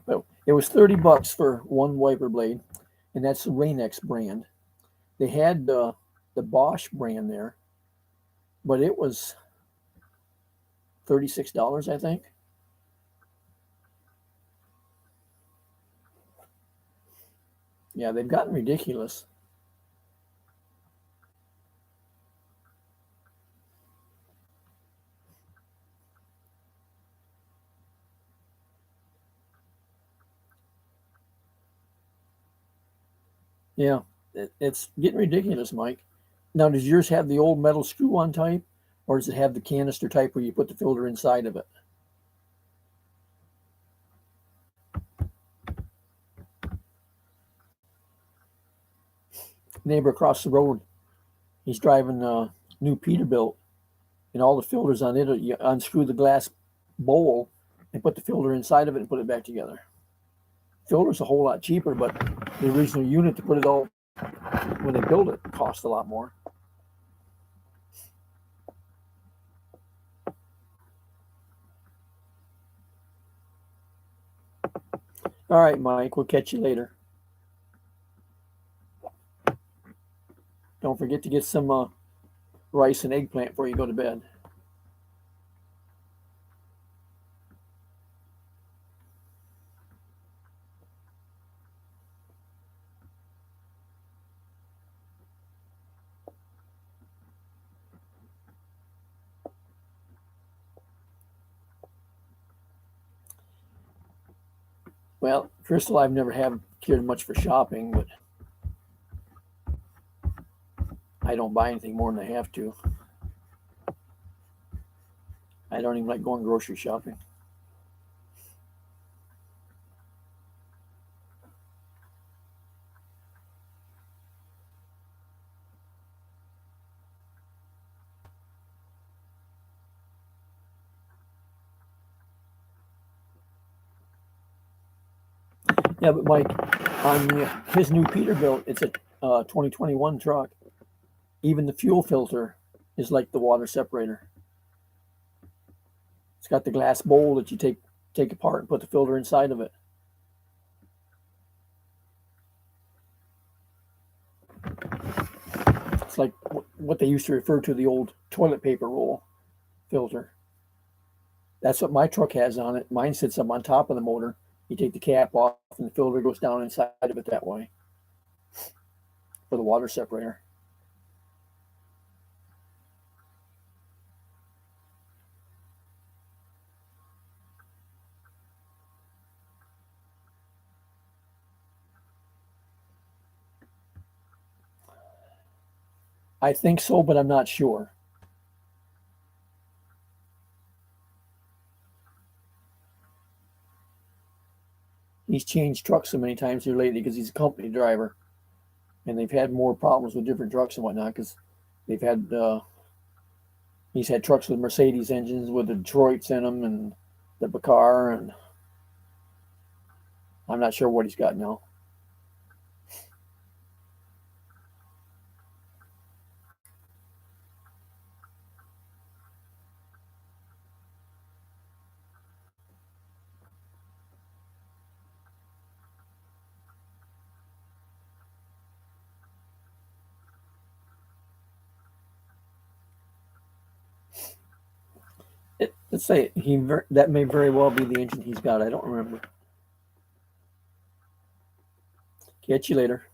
But it was $30 for one wiper blade, and that's the Rain-X brand. They had the Bosch brand there, but it was $36, I think. Yeah, they've gotten ridiculous. Yeah, it's getting ridiculous, Mike. Now, does yours have the old metal screw-on type, or does it have the canister type where you put the filter inside of it? Neighbor across the road, he's driving a new Peterbilt, and all the filters on it, you unscrew the glass bowl and put the filter inside of it and put it back together. Filter's a whole lot cheaper, but the original unit to put it all when they build it cost a lot more. All right, Mike, we'll catch you later. Don't forget to get some rice and eggplant before you go to bed. Well, first of all, I've never have cared much for shopping, but I don't buy anything more than I have to. I don't even like going grocery shopping. Yeah, but Mike, on his new Peterbilt, it's a 2021 truck. Even the fuel filter is like the water separator. It's got the glass bowl that you take apart and put the filter inside of it. It's like what they used to refer to the old toilet paper roll filter. That's what my truck has on it. Mine sits up on top of the motor. You take the cap off and the filter goes down inside of it that way for the water separator. I think so, but I'm not sure. He's changed trucks so many times here lately because he's a company driver, and they've had more problems with different trucks and whatnot because they've had he's had trucks with Mercedes engines with the Detroits in them and the Bacar, and I'm not sure what he's got now. Let's say that may very well be the engine he's got. I don't remember. Catch you later.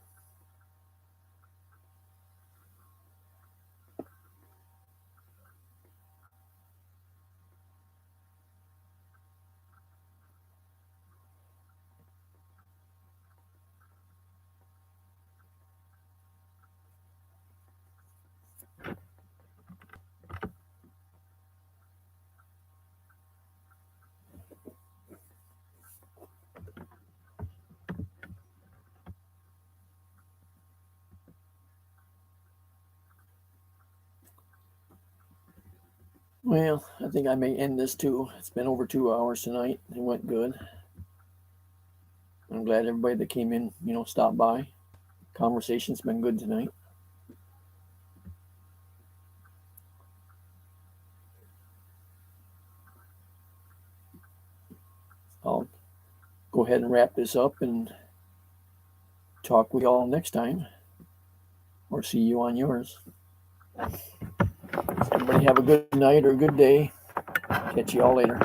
Well, I think I may end this too. It's been over 2 hours tonight. It went good. I'm glad everybody that came in, stopped by. Conversation's been good tonight. I'll go ahead and wrap this up and talk with y'all next time, or see you on yours. Everybody have a good night or a good day. Catch you all later.